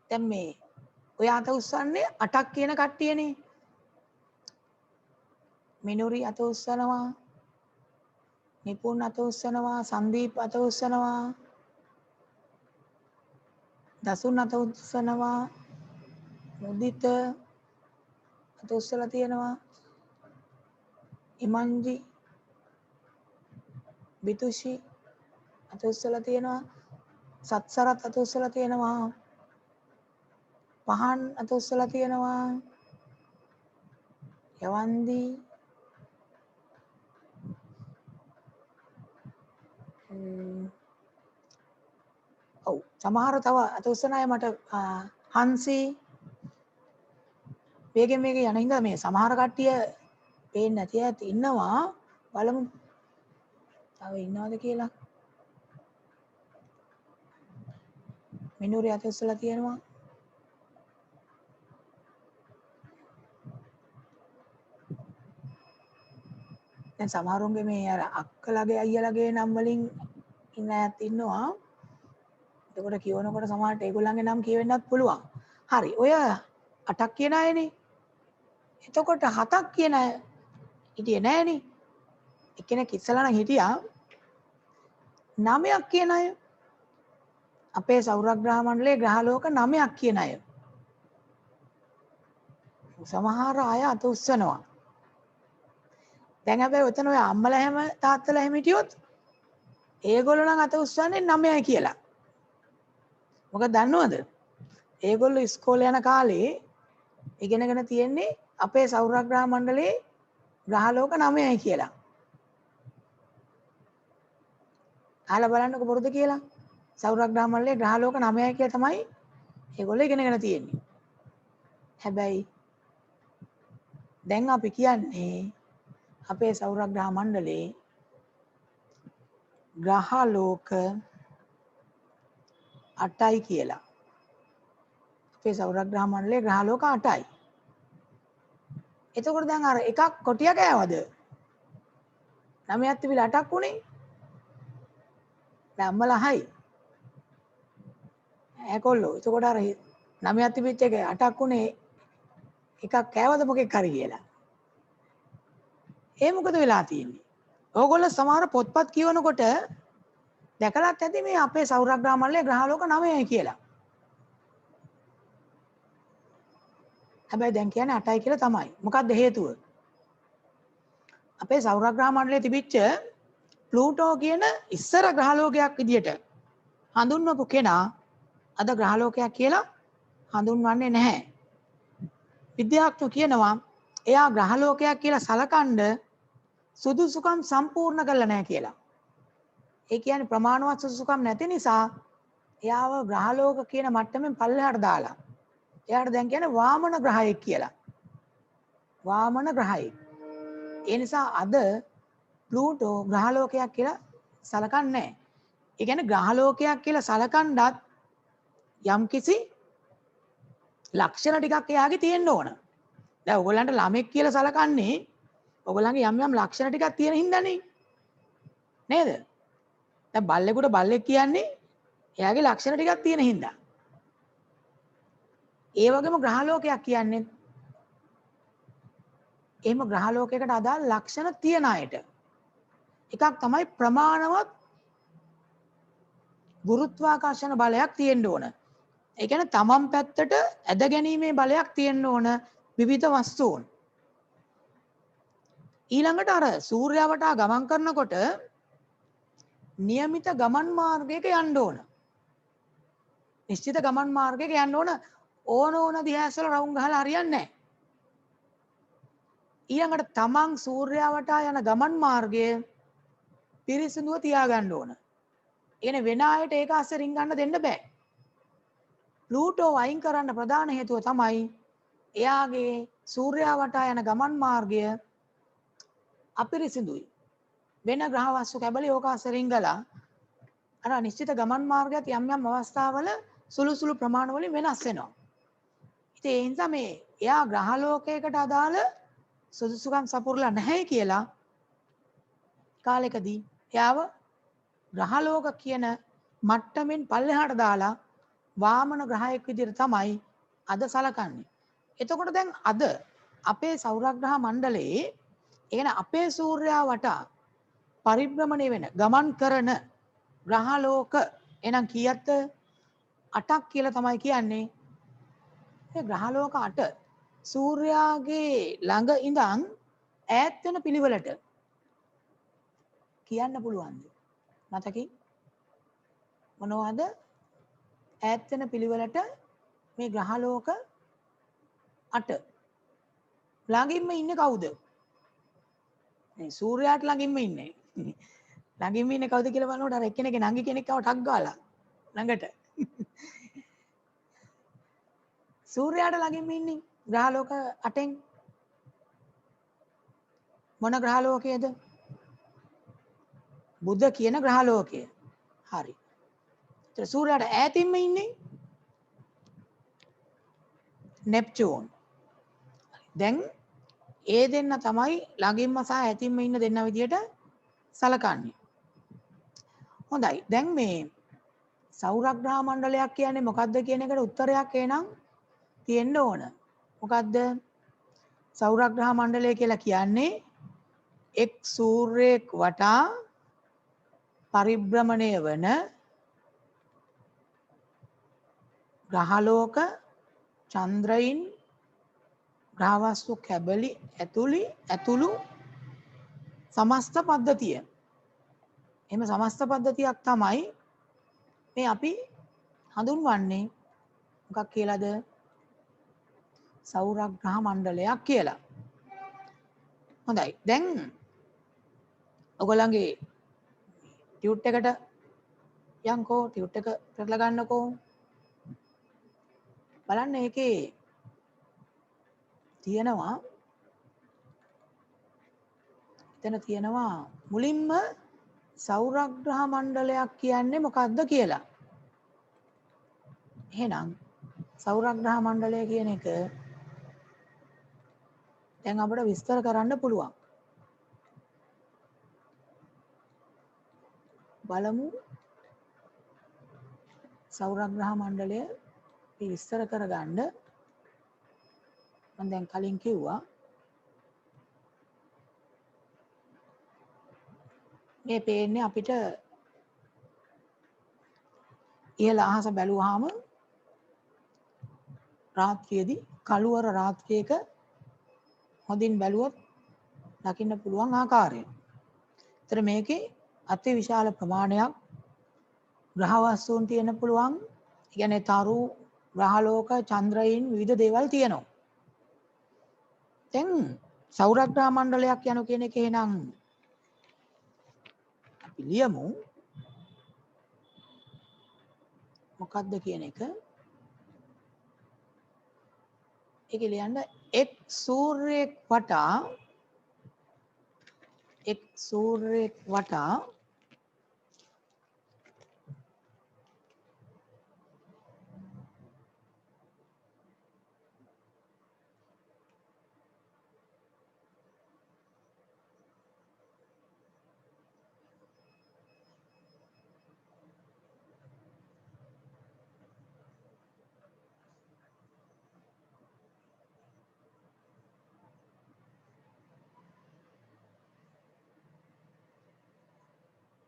දැන් මේ ඔය අත උස්සන්නේ 8ක් කියන කට්ටියනේ. මිනුරි අත උස්සනවා, නිපුන් අත උස්සනවා, සංදීප් අත උස්සනවා, දසුන් අත උස්සනවා, මුදිත අත උස්සලා තියෙනවා, ඉමංජි, බිතුෂි අත උස්සලා තියෙනවා, සත්සරත් අත උස්සලා තියෙනවා, පහන් අත උස්සලා තියෙනවා, යවන්දි, ඔව් සමහර තව අත උස්සන අය මට හන්සි වේගෙන් යන හින්දා මේ සමහර කට්ටිය පේන්නේ නැති අයත් ඉන්නවා. බලමු තව ඉන්නවද කියලා. මිනුරේ අත උස්සලා තියෙනවා. දැන් සමහරුන්ගේ මේ අර අක්කලගේ අයියලගේ නම් වලින් ඉන්න අයත් ඉන්නවා. එතකොට කියවනකොට සමහරට ඒගොල්ලන්ගේ නම් කියවෙන්නත් පුළුවන්. හරි. ඔය 8ක් කියන අයනේ. එතකොට 7ක් කියන අය හිටියේ නෑනේ. එක්කෙනෙක් ඉස්සලා නම් හිටියා 9ක් කියන අය. අපේ සෞරග්‍රහ මණ්ඩලයේ ග්‍රහලෝක 9ක් කියන අය. සමහර අය අත උස්සනවා. දැන් හැබැයි ඔතන ඔය අම්මලා හැම තාත්තලා හැම හිටියොත් ඒගොල්ලෝ නම් අත උස්සන්නේ 9යි කියලා. මොකද දන්නවද? ඒගොල්ලෝ ඉස්කෝලේ යන කාලේ ඉගෙනගෙන තියෙන්නේ අපේ සෞරග්‍රහ මණ්ඩලයේ ග්‍රහලෝක 9යි කියලා. අහලා බලන්නකො බොරුද කියලා. සෞරග්‍රහ මණ්ඩලයේ ග්‍රහලෝක 9යි කියලා තමයි ඒගොල්ලෝ ඉගෙනගෙන තියෙන්නේ. හැබැයි දැන් අපි කියන්නේ අපේ සෞරග්‍රහ මණ්ඩලයේ ග්‍රහලෝක 8යි කියලා. අපේ සෞරග්‍රහ මණ්ඩලයේ ග්‍රහලෝක 8යි. එතකොට දැන් අර එකක් කොටිය කෑවද? 9ක් තිබිලා 8ක් උනේ. දැන් අම්මලා 6යි. ඒකොල්ලෝ. එතකොට අර 9ක් තිබිච්ච එක 8ක් උනේ එකක් කෑවද මොකෙක් හරි කියලා. ඒ මොකද වෙලා තියෙන්නේ? ඕගොල්ලෝ සමහර පොත්පත් කියවනකොට දැකලත් ඇති මේ අපේ සෞරග්‍රහ මණ්ඩලයේ ග්‍රහලෝක 9යි කියලා. හැබැයි දැන් කියන්නේ 8යි කියලා තමයි. මොකක්ද හේතුව? අපේ සෞරග්‍රහ මණ්ඩලයේ තිබිච්ච ප්ලූටෝ කියන ඉස්සර ග්‍රහලෝකයක් විදියට හඳුන්වපු කෙනා අද ග්‍රහලෝකයක් කියලා හඳුන්වන්නේ නැහැ. විද්‍යාඥයෝ කියනවා එයා ග්‍රහලෝකයක් කියලා සලකන්න සුදුසුකම් සම්පූර්ණ කරලා නැහැ කියලා. ඒ කියන්නේ ප්‍රමාණවත් සුදුසුකම් නැති නිසා එයාව ග්‍රහලෝක කියන මට්ටමින් පල්ලෙහාට දාලා. එයාට දැන් කියන්නේ වාමන ග්‍රහයෙක් කියලා. වාමන ග්‍රහයෙක්. ඒ නිසා අද ප්ලූටෝ ග්‍රහලෝකයක් කියලා සලකන්නේ නැහැ. ඒ කියන්නේ ග්‍රහලෝකයක් කියලා සලකන්නත් යම්කිසි ලක්ෂණ ටිකක් එයාගේ තියෙන්න ඕන. දැන් ඔයගොල්ලන්ට ළමෙක් කියලා සලකන්නේ ඔයගොල්ලන්ගේ යම් ලක්ෂණ ටිකක් තියෙන හින්දානේ. නේද? දැන් බල්ලෙකුට බල්ලෙක් කියන්නේ එයාගේ ලක්ෂණ ටිකක් තියෙන හින්දා. ඒ වගේම ග්‍රහලෝකයක් කියන්නේ එහෙම ග්‍රහලෝකයකට අදාළ ලක්ෂණ තියෙන අයට. එකක් තමයි ප්‍රමාණවත් ගුරුත්වාකර්ෂණ බලයක් තියෙන්න ඕන. ඒ කියන්නේ තමන් පැත්තට ඇද ගැනීමේ බලයක් තියෙන්න ඕන විවිධ වස්තුන්. ඊළඟට අර සූර්යයා වටා ගමන් කරනකොට નિયમિત ගමන් මාර්ගයක යන්න ඕන. නිශ්චිත ගමන් මාර්ගයක යන්න ඕන දිහාසල රවුම් ගහලා හරියන්නේ නැහැ. ඊළඟට තමන් සූර්යයා වටා යන ගමන් මාර්ගය පිරිසිදුව තියාගන්න ඕන. එනේ වෙන අයට ඒක අස්සේ රින්ගන්න දෙන්න බෑ. ප්ලූටෝ වයින් කරන්න ප්‍රධාන හේතුව තමයි එයාගේ සූර්යයා වටා යන ගමන් මාර්ගය අපිරිසිදුයි. වෙන ග්‍රහ වස්තු කැබලි ඕක අස්සේ රින්ගලා අර නිශ්චිත ගමන් මාර්ගයත් යම් අවස්ථාවල සුළු ප්‍රමාණ වලින් වෙනස් වෙනවා. ඉතින් ඒ නිසා මේ එයා ග්‍රහලෝකයකට අදාළ සුදුසුකම් සපුරලා නැහැ කියලා කාලෙකදී එයාව ග්‍රහලෝක කියන මට්ටමින් පල්ලෙහාට දාලා වාමන ග්‍රහයෙක් විදිහට තමයි අද සලකන්නේ. එතකොට දැන් අද අපේ සෞරග්‍රහ මණ්ඩලයේ ඒ කියන්නේ අපේ සූර්යයා වටා පරිභ්‍රමණය වෙන ගමන් කරන ග්‍රහලෝක එනම් කීයක්ද? 8ක් කියලා තමයි කියන්නේ. ඒ ග්‍රහලෝක 8 සූර්යාගේ ළඟ ඉඳන් ඈත් වෙන පිළිවෙලට කියන්න පුළුවන්ද? මතකයි මොනවද ඈත් වෙන පිළිවෙලට මේ ග්‍රහලෝක 8 ළඟින්ම ඉන්නේ කවුද? මේ සූර්යාට ළඟින්ම ඉන්නේ. ළඟින්ම ඉන්නේ කවුද කියලා බලනකොට අර එක්කෙනෙක්ගේ නංගි කෙනෙක් ආව ටක් ගාලා ළඟට. සූර්යයාට ළඟින්ම ඉන්නේ ග්‍රහලෝක 8න් මොන ග්‍රහලෝකයේද? බුධ කියන ග්‍රහලෝකය. හරි. ඒතර සූර්යයාට ඈතින්ම ඉන්නේ නෙප්චූන්. දැන් ඒ දෙන්න තමයි ළඟින්ම සහ ඈතින්ම ඉන්න දෙන්න විදියට සලකන්නේ. හොඳයි. දැන් මේ සෞරග්‍රහ මණ්ඩලයක් කියන්නේ මොකක්ද කියන එකට උත්තරයක් එනම් තියෙන්න ඕන. මොකක්ද? සෞරග්‍රහ මණ්ඩලය කියලා කියන්නේ එක් සූර්යයෙක් වටා පරිභ්‍රමණය වන ග්‍රහලෝක, චන්ද්‍රයින්, ග්‍රහවස්තු කැබලි ඇතුළු සමස්ත පද්ධතිය. එහෙම සමස්ත පද්ධතියක් තමයි මේ අපි හඳුන්වන්නේ මොකක් කියලාද? සෞරග්‍රහ මණ්ඩලයක් කියලා. හොඳයි. දැන් ඔයගොල්ලන්ගේ ටියුට් එකට යන්කෝ ටියුට් එක කරලා ගන්නකෝ. බලන්න ඒකේ තියෙනවා එතන තියෙනවා මුලින්ම සෞරග්‍රහ මණ්ඩලයක් කියන්නේ මොකක්ද කියලා. එහෙනම් සෞරග්‍රහ මණ්ඩලය කියන එක දැන් අපිට විස්තර කරන්න පුළුවන්. බලමු සෞරග්‍රහ මණ්ඩලය විස්තර කරගන්න. මම දැන් කලින් කිව්වා මේ පේන්නේ අපිට ඉහළ අහස බැලුවාම රාත්‍රියේදී කළුවර රාත්‍රියක හොඳින් බැලුවොත් දකින්න පුළුවන් ආකාරය. ඒතර මේකේ අති විශාල ප්‍රමාණයක් ග්‍රහ වස්තුන් තියෙන පුළුවන්. ඒ කියන්නේ තරු, ග්‍රහලෝක, චන්ද්‍රයින් විවිධ දේවල් තියෙනවා. දැන් සෞරග්‍රහ මණ්ඩලයක් යන කියන එක එහෙනම් අපි ලියමු මොකක්ද කියන එක. ඒක ලියන්න එක් සූර්යයෙක් වටා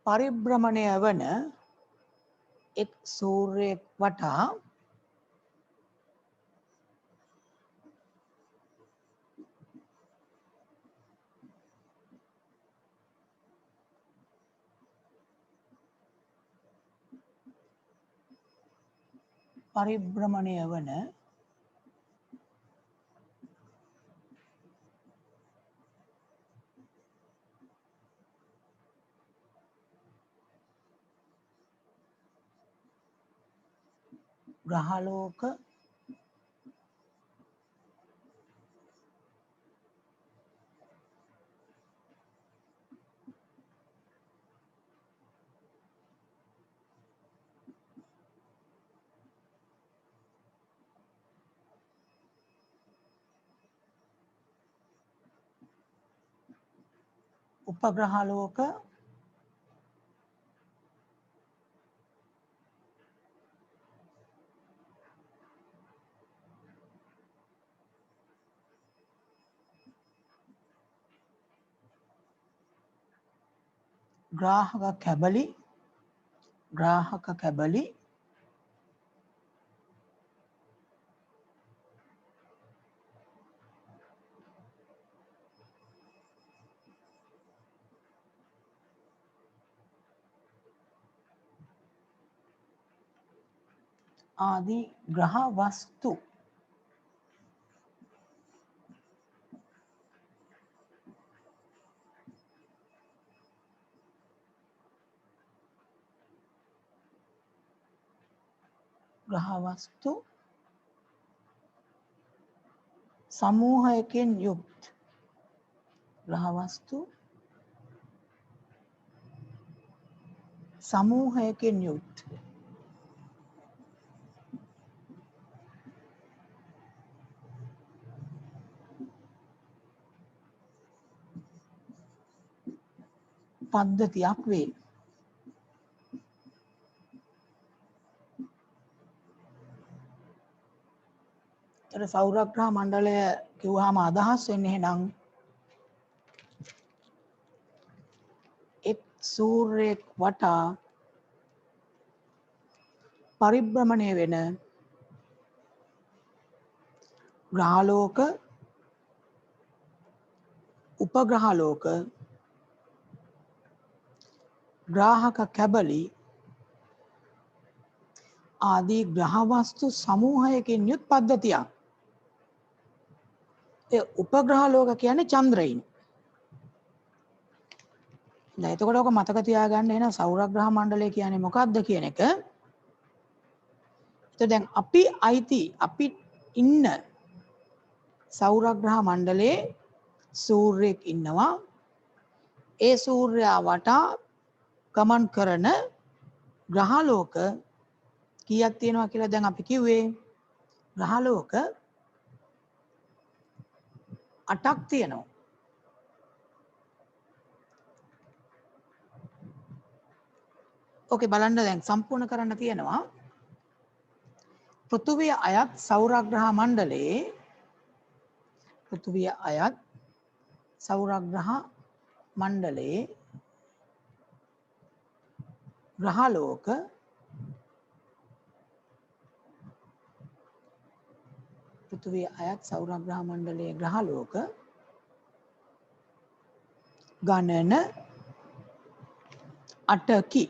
පරිභ්‍රමණය වන එක් සූර්යයෙක් වටා පරිභ්‍රමණය වන ග්‍රහලෝක, උපග්‍රහලෝක, ග්‍රාහක කැබලි, ආදී ග්‍රහ වස්තු ග්‍රහ වස්තු සමූහයකින් යුක්ත ග්‍රහ වස්තු समूहයකින් යුක්ත පද්ධතියක් වේ. ඒතර සෞරග්‍රහ මණ්ඩලය කිව්වහම අදහස් වෙන්නේ එහෙනම් එක් සූර්යයෙක් වටා පරිභ්‍රමණය වෙන ග්‍රහලෝක උපග්‍රහලෝක ග්‍රාහක කැබලි ආදී ග්‍රහවස්තු සමූහයකින් යුත් පද්ධතියක්. ඒ උපග්‍රහලෝක කියන්නේ චන්ද්‍රයින්. දැන් එතකොට ඔක මතක තියාගන්න එන සෞරග්‍රහ මණ්ඩලය කියන්නේ මොකක්ද කියන එක. එතකොට දැන් අපි ඉන්න සෞරග්‍රහ මණ්ඩලයේ සූර්යෙක් ඉන්නවා. ඒ සූර්යයා වටා ගමන් කරන ග්‍රහලෝක කීයක් තියෙනවා කියලා දැන් අපි කිව්වේ. ග්‍රහලෝක 8ක් තියෙනවා. ඕකේ බලන්න දැන් සම්පූර්ණ කරන්න තියෙනවා. පෘථුවිය අයත් සෞරග්‍රහ මණ්ඩලයේ පෘථුවිය අයත් සෞරග්‍රහ මණ්ඩලයේ ග්‍රහලෝක පෘථුවිය අයත් සෞරග්‍රහ මණ්ඩලයේ ග්‍රහලෝක ගණන 8කි.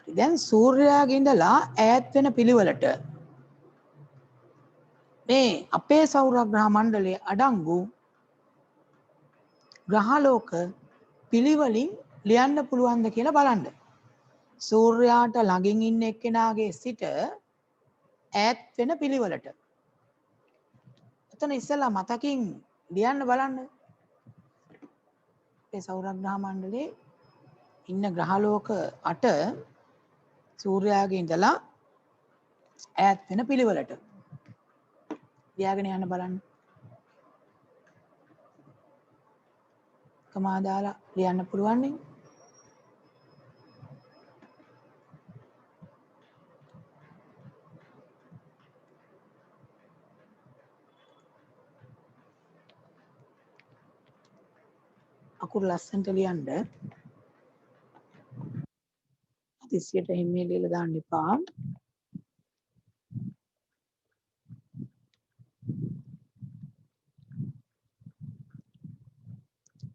දැන් සූර්යයාගේ ඉඳලා ඈත් වෙන පිළිවෙලට මේ අපේ සෞරග්‍රහ මණ්ඩලයේ අඩංගු ග්‍රහලෝක පිළිවෙලින් ලියන්න පුළුවන්ද කියලා බලන්න. සූර්යයාට ළඟින් ඉන්න එක්කෙනාගේ සිට ඈත් වෙන පිළිවෙලට. එතන ඉස්සෙල්ලා මතකින් ලියන්න බලන්න. මේ සෞරග්‍රහ මණ්ඩලයේ ඉන්න ග්‍රහලෝක 8 සූර්යයාගේ ඉඳලා ඈත් වෙන පිළිවෙලට ලියාගෙන යන්න බලන්න. කමා දාලා ලියන්න පුළුවන් නේ. අකුරු ලස්සනට ලියන්න. තිස්සියට හිමේ ලියලා දාන්න එපා.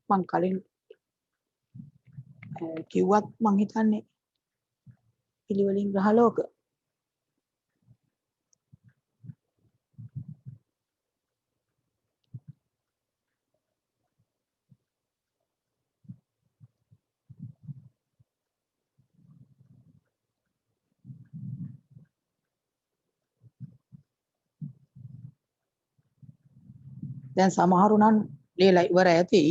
මං කලින් කිව්වත් මං හිතන්නේ පිළිවෙලින් ග්‍රහලෝක දැන් සමහරු නම් ලියලා ඉවර ඇති.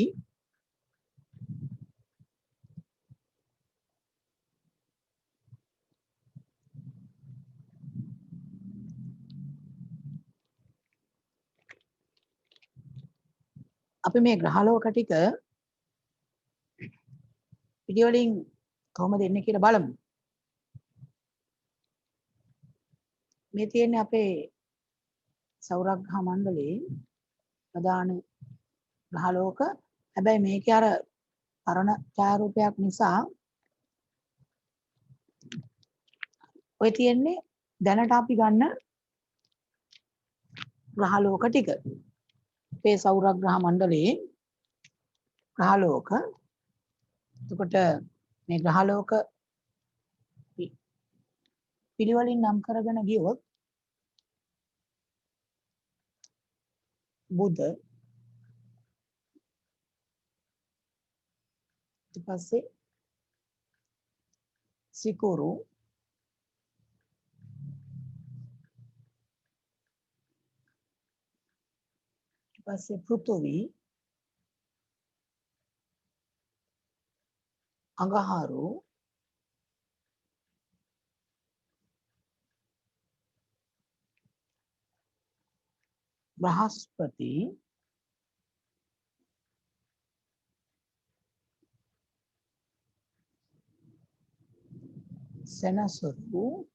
අපි මේ ග්‍රහලෝක ටික පිළිවෙලින් කොහොමද එන්නේ කියලා බලමු. මේ තියෙන්නේ අපේ සෞරග්‍රහ මණ්ඩලයේ ප්‍රධාන ග්‍රහලෝක. හැබැයි මේකේ අර පරණ ඡායාරූපයක් නිසා ඔය තියෙන්නේ දැනට අපි ගන්න ග්‍රහලෝක ටික. අපේ සෞරග්‍රහ මණ්ඩලයේ ග්‍රහලෝක. එතකොට මේ ග්‍රහලෝක පිළිවෙලින් නම් කරගෙන ගියොත් බුධ ඊට පස්සේ සිකුරු ඊපස්සේ පෘථුවි අඟහරු බ්‍රහස්පති සෙනසුරු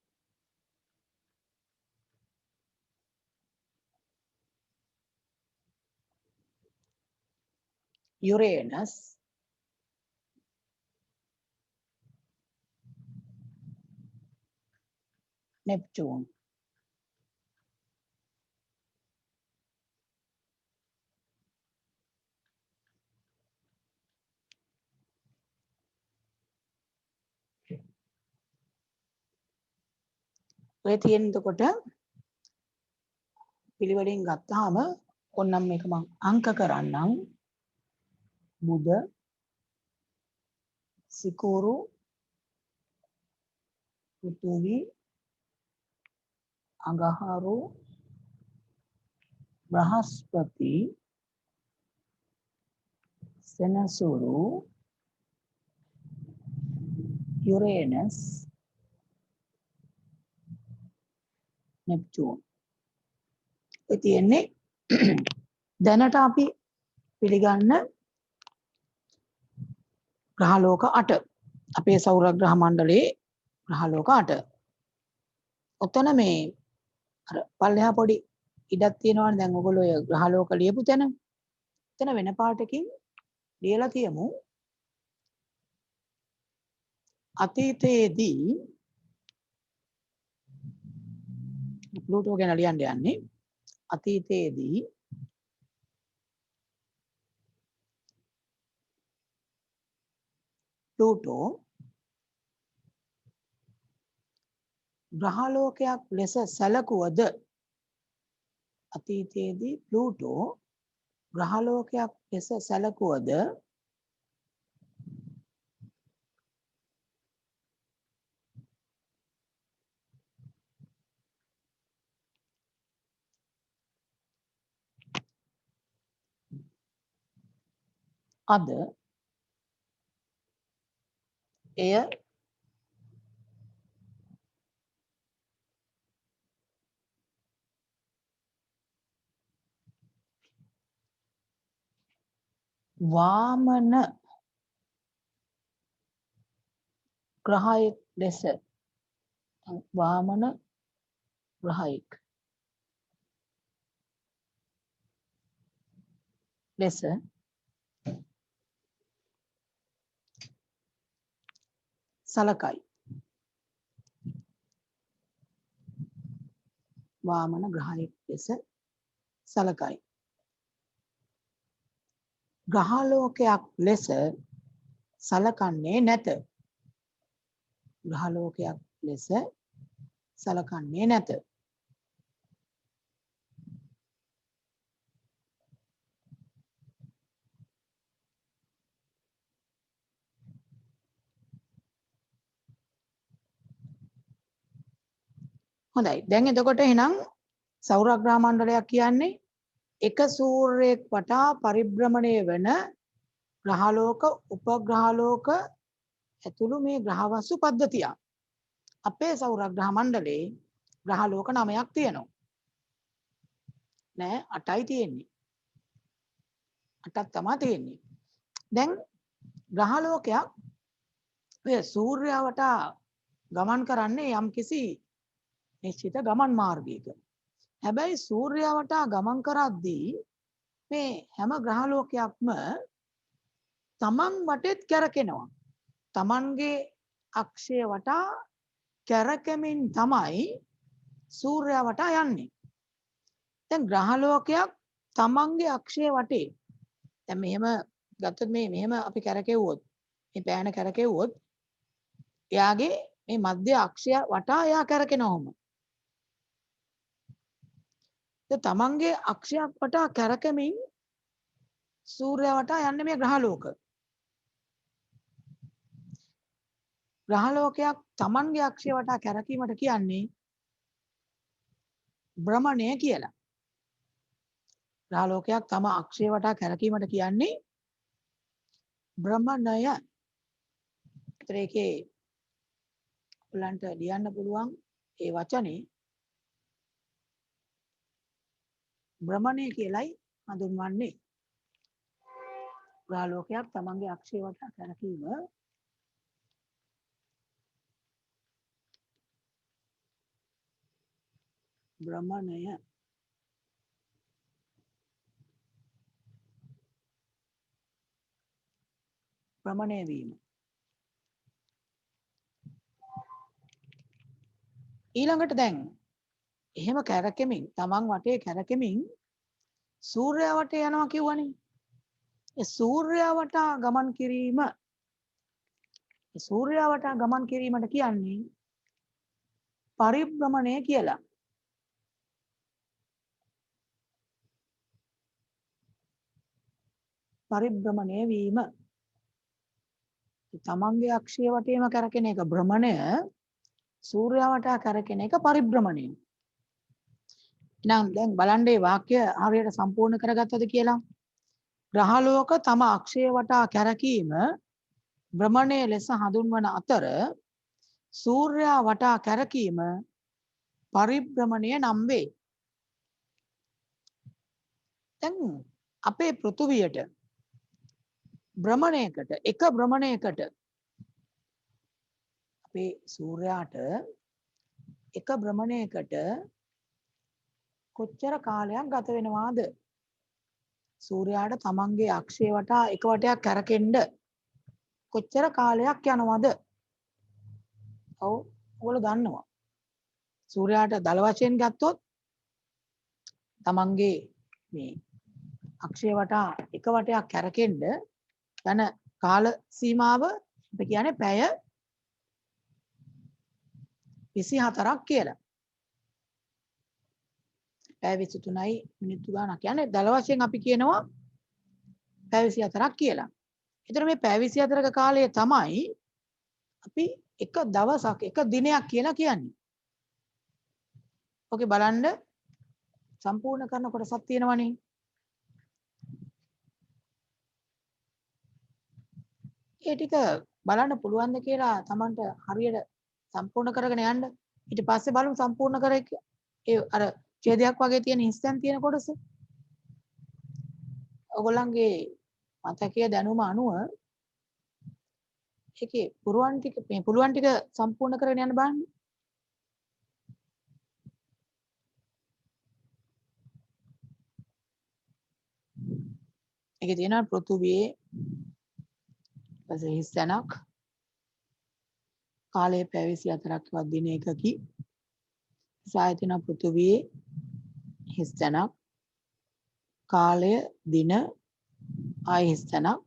යුරේනස් නෙප්චූන් ඔය තියෙන එතකොට පිළිවෙලින් ගත්තාම ඕන්නම් මේක මම අංක කරන්නම් බුද සිකුරු පෘථුවි අඟහරු බ්‍රහස්පති සෙනසුරු යුරේනස් නෙප්චූන් ඒ තියෙන්නේ දැනට අපි පිළිගන්න ග්‍රහලෝක 8 අපේ සෞර ග්‍රහ මණ්ඩලයේ ග්‍රහලෝක 8 ඔතන මේ අර පල්ලෙහා පොඩි ඉඩක් තියෙනවානේ දැන් ඔයගොල්ලෝ ඔය ග්‍රහලෝක ලියපු තැන එතන වෙන පාටකින් ලියලා තියමු අතීතයේදී ප්ලූටෝ ගැන ලියන්න යන්නේ අතීතයේදී ප්ලූටෝ ග්‍රහලෝකයක් ලෙස සැලකුවද අතීතයේදී ප්ලූටෝ ග්‍රහලෝකයක් ලෙස සැලකුවද අද එය වාමන ග්‍රහයෙක් ලෙස වාමන ග්‍රහයෙක් ලෙස සලකයි වාමන ග්‍රහයෙක් ලෙස සලකයි ග්‍රහලෝකයක් ලෙස සලකන්නේ නැත ග්‍රහලෝකයක් ලෙස සලකන්නේ නැත හොඳයි දැන් එතකොට එහෙනම් සෞර ග්‍රහ මණ්ඩලයක් කියන්නේ එක සූර්යයෙක් වටා පරිභ්‍රමණය වෙන ග්‍රහලෝක උපග්‍රහලෝක ඇතුළු මේ ග්‍රහවස්තු පද්ධතිය අපේ සෞර ග්‍රහ මණ්ඩලයේ ග්‍රහලෝක 9ක් තියෙනවා නෑ 8යි තියෙන්නේ 8ක් තමයි තියෙන්නේ දැන් ග්‍රහලෝකයක් ඔය සූර්යයා වටා ගමන් කරන්නේ යම්කිසි නිශ්චිත ගමන් මාර්ගයක හැබැයි සූර්යයා වටා ගමන් කරද්දී මේ හැම ග්‍රහලෝකයක්ම තමන් වටේත් කැරකෙනවා තමන්ගේ අක්ෂය වටා කැරකෙමින් තමයි සූර්යයා වටා යන්නේ දැන් ග්‍රහලෝකයක් තමන්ගේ අක්ෂය වටේ දැන් මෙහෙම ගත්තොත් මේ මෙහෙම අපි කැරකෙව්වොත් මේ පෑන කැරකෙව්වොත් එයාගේ මේ මධ්‍ය අක්ෂය වටා එයා කැරකෙනවම තමන්ගේ අක්ෂයක් වටා කැරකෙමින් සූර්යයා වටා යන්නේ මේ ග්‍රහලෝක ග්‍රහලෝකයක් Tamanගේ අක්ෂය වටා කැරකීමට කියන්නේ භ්‍රමණය කියලා. ග්‍රහලෝකයක් තම අක්ෂය වටා කැරකීමට කියන්නේ භ්‍රමණය. ඒතර ඒකේ ඔයගලන්ට ලියන්න පුළුවන් ඒ වචනේ භ්‍රමණය කියලයි හඳුන්වන්නේ. ග්‍රහලෝකයක් තමන්ගේ අක්ෂය වටා කැරකීම භ්‍රමණය. භ්‍රමණය වීම. ඊළඟට දැන් එහෙම කැරකෙමින් තමන් වටේ කැරකෙමින් සූර්යයා වටේ යනවා කියවනේ. ඒ සූර්යයා වටා ගමන් කිරීම සූර්යයා වටා ගමන් කිරීමට කියන්නේ පරිභ්‍රමණය කියලා. පරිභ්‍රමණය වීම. තමන්ගේ අක්ෂය වටේම කැරකෙන එක භ්‍රමණය, සූර්යයා වටා කැරකෙන එක පරිභ්‍රමණය. එහෙනම් දැන් බලන්න මේ වාක්‍ය හරියට සම්පූර්ණ කරගත්තද කියලා. ග්‍රහලෝක තම අක්ෂය වටා කැරකීම භ්‍රමණය ලෙස හඳුන්වන අතර සූර්යයා වටා කැරකීම පරිභ්‍රමණය නම් වේ. දැන් අපේ පෘථුවියට භ්‍රමණයකට එක භ්‍රමණයකට අපේ සූර්යාට එක භ්‍රමණයකට කොච්චර කාලයක් ගත වෙනවාද? සූර්යාට තමන්ගේ අක්ෂය වටා එක වටයක් කැරකෙන්න කොච්චර කාලයක් යනවද? ඔව් ඔයගොල්ලෝ දන්නවා. සූර්යාට දල වශයෙන් ගත්තොත් තමන්ගේ මේ අක්ෂය වටා එක වටයක් කැරකෙන්න යන කාල සීමාව අපි කියන්නේ පැය 24ක් කියලා. පැය 23යි මිනිත්තු ගානක් කියන්නේ දල වශයෙන් අපි කියනවා පැය 24ක් කියලා. ඒතර මේ පැය 24ක කාලය තමයි අපි එක දවසක් එක දිනයක් කියලා කියන්නේ. ඔකේ බලන්න සම්පූර්ණ කරන කොටසක් තියෙනවනේ. ඒ ටික බලන්න පුළුවන්ද කියලා Tamanට හරියට සම්පූර්ණ කරගෙන යන්න. ඊට පස්සේ බලමු සම්පූර්ණ කර ඒ අර ඡේදයක් වගේ තියෙන හිස්තැන් තියෙන කොටස. ඔයගොල්ලන්ගේ මතකයේ දැනුම අනුව ඒකේ පුළුවන් ටික සම්පූර්ණ කරගෙන යන්න බලන්න. ඒකේ තියෙනවා පෘථුවියේ පස්සේ හිස්තැනක් කාලය පැය 24ක් වත් දින එකකි. සායතන පෘථුවියේ හිස්තැනක් කාලය දින ආය හිස්තැනක්.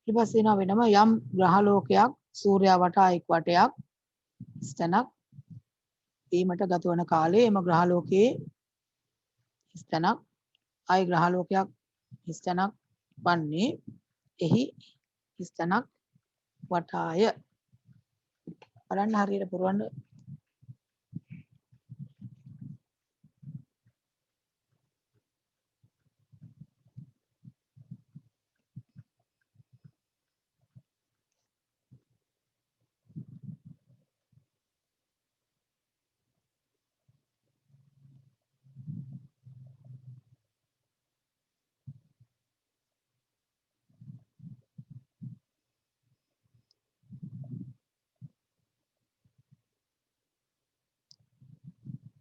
ඊට පස්සේ එනවා වෙනම යම් ග්‍රහලෝකයක් සූර්යයා වටා එක් වටයක් හිස්තැනක් වීමට ගත වන කාලය එම ග්‍රහලෝකයේ හිස්තැනක් ආය ග්‍රහලෝකයක් හිස්තැනක් වන්නේ එහි හිස්තැනක් වටාය. බලන්න හරියට පුරවන්න.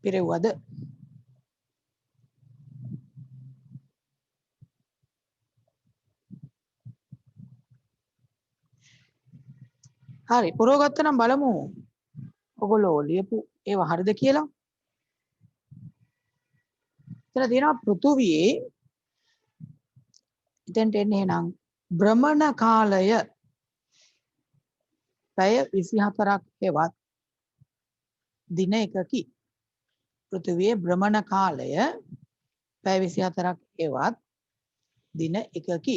පිරෙව්වද? හරි පුරවගත්ත නම් බලමු ඔයගොල්ලෝ ලියපු ඒවා හරිද කියලා. එතන තියෙනවා පෘථුවියේ එතෙන්ට එන්නේ එහෙනම් භ්‍රමණ කාලය පැය 24ක් හෙවත් දින එකකි. පෘථුවියේ භ්‍රමණ කාලය පැය 24ක් හෙවත් දින එකකි.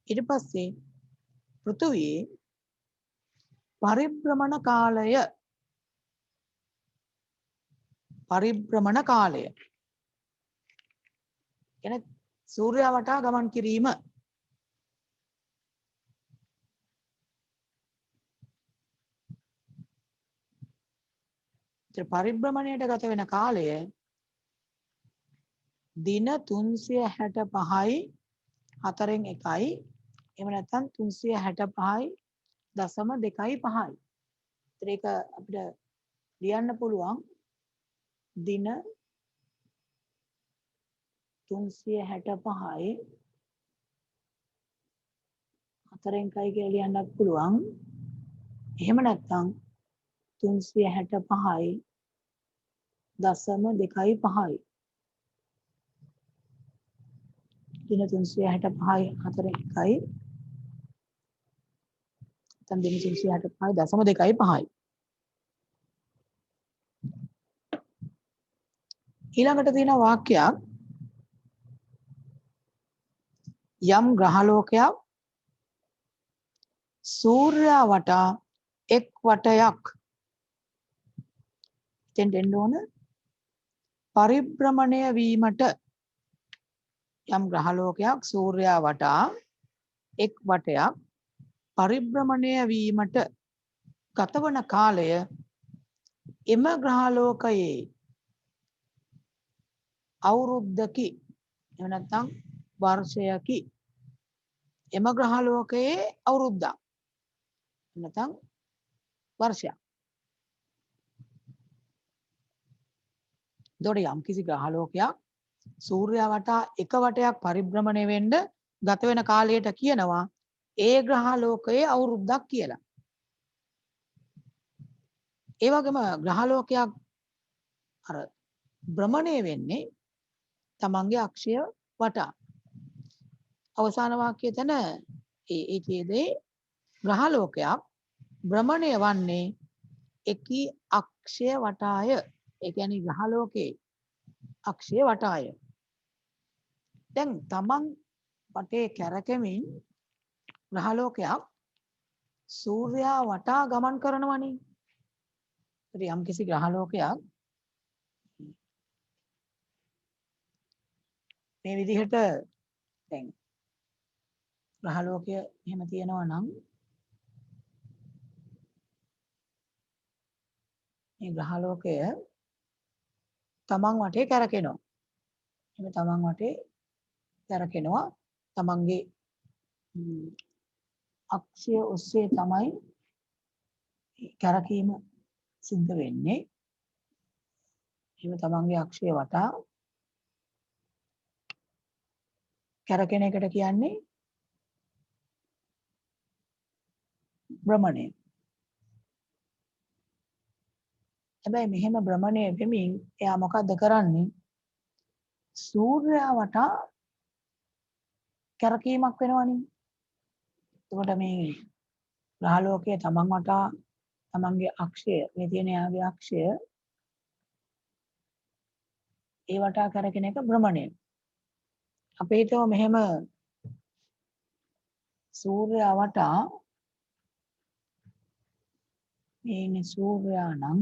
ඊට පස්සේ පෘථුවියේ පරිභ්‍රමණ කාලය කියන්නේ සූර්යයා වටා ගමන් කිරීම. පරිභ්‍රමණයට ගත වෙන කාලය දින 365යි 4න් 1යි. එහෙම නැත්නම් 365යි 0.25යි. ඒක අපිට ලියන්න පුළුවන් දින 365යි 4න් 1යි කියලා ලියන්නත් පුළුවන්. එහෙම නැත්නම් 365යි 0.25යි. දින 365යි 4න් 1යි. නැත්නම් දින 365යි 0.25යි. ඊළඟට තියෙන වාක්‍යයක් යම් ග්‍රහලෝකයක් සූර්යයා වටා එක් වටයක් දෙන්න ඕන පරිභ්‍රමණය වීමට යම් ග්‍රහලෝකයක් සූර්යයා වටා එක් වටයක් පරිභ්‍රමණය වීමට ගතවන කාලය එම ග්‍රහලෝකයේ අවුරුද්දකි එහෙම නැත්නම් වර්ෂයකි. එම ග්‍රහලෝකයේ අවුරුද්දක් නැත්නම් වර්ෂයක්. එතකොට යම් කිසි ග්‍රහලෝකයක් සූර්යයා වටා එක වටයක් පරිභ්‍රමණය වෙන්න ගත වෙන කාලයට කියනවා ඒ ග්‍රහලෝකයේ අවුරුද්දක් කියලා. ඒ වගේම ග්‍රහලෝකයක් අර භ්‍රමණය වෙන්නේ තමන්ගේ අක්ෂය වටා. අවසාන වාක්‍යය තන ඒ ඡේදයේ ග්‍රහලෝකයක් භ්‍රමණය වන්නේ එකී අක්ෂය වටාය. ඒ කියන්නේ ග්‍රහලෝකයේ අක්ෂය වටාය. දැන් තමන් වටේ කැරකෙමින් ග්‍රහලෝකයක් සූර්යයා වටා ගමන් කරනවනේ. ඒත් යම් කිසි ග්‍රහලෝකයක් මේ විදිහට දැන් ග්‍රහලෝකය එහෙම තියෙනවා නම් මේ ග්‍රහලෝකය තමන් වටේ කැරකෙනවා. එහෙම තමන් වටේ කැරකෙනවා. තමන්ගේ අක්ෂය ඔස්සේ තමයි කැරකීම සිද්ධ වෙන්නේ. එහෙම තමන්ගේ අක්ෂය වටා කැරකෙන එකට කියන්නේ භ්‍රමණය. හැබැයි මෙහෙම භ්‍රමණය වෙමින් එයා මොකද්ද කරන්නේ? සූර්යයා වටා කැරකීමක් වෙනවනේ. එතකොට මේ ග්‍රහලෝකයේ තමන් වටා තමන්ගේ අක්ෂය මේ තියෙන යාගේ අක්ෂය ඒ වටා කැරකෙන එක භ්‍රමණය. අපි හිතුව මෙහෙම සූර්යයා වටා මේ ඉන්නේ සූර්යයා නම්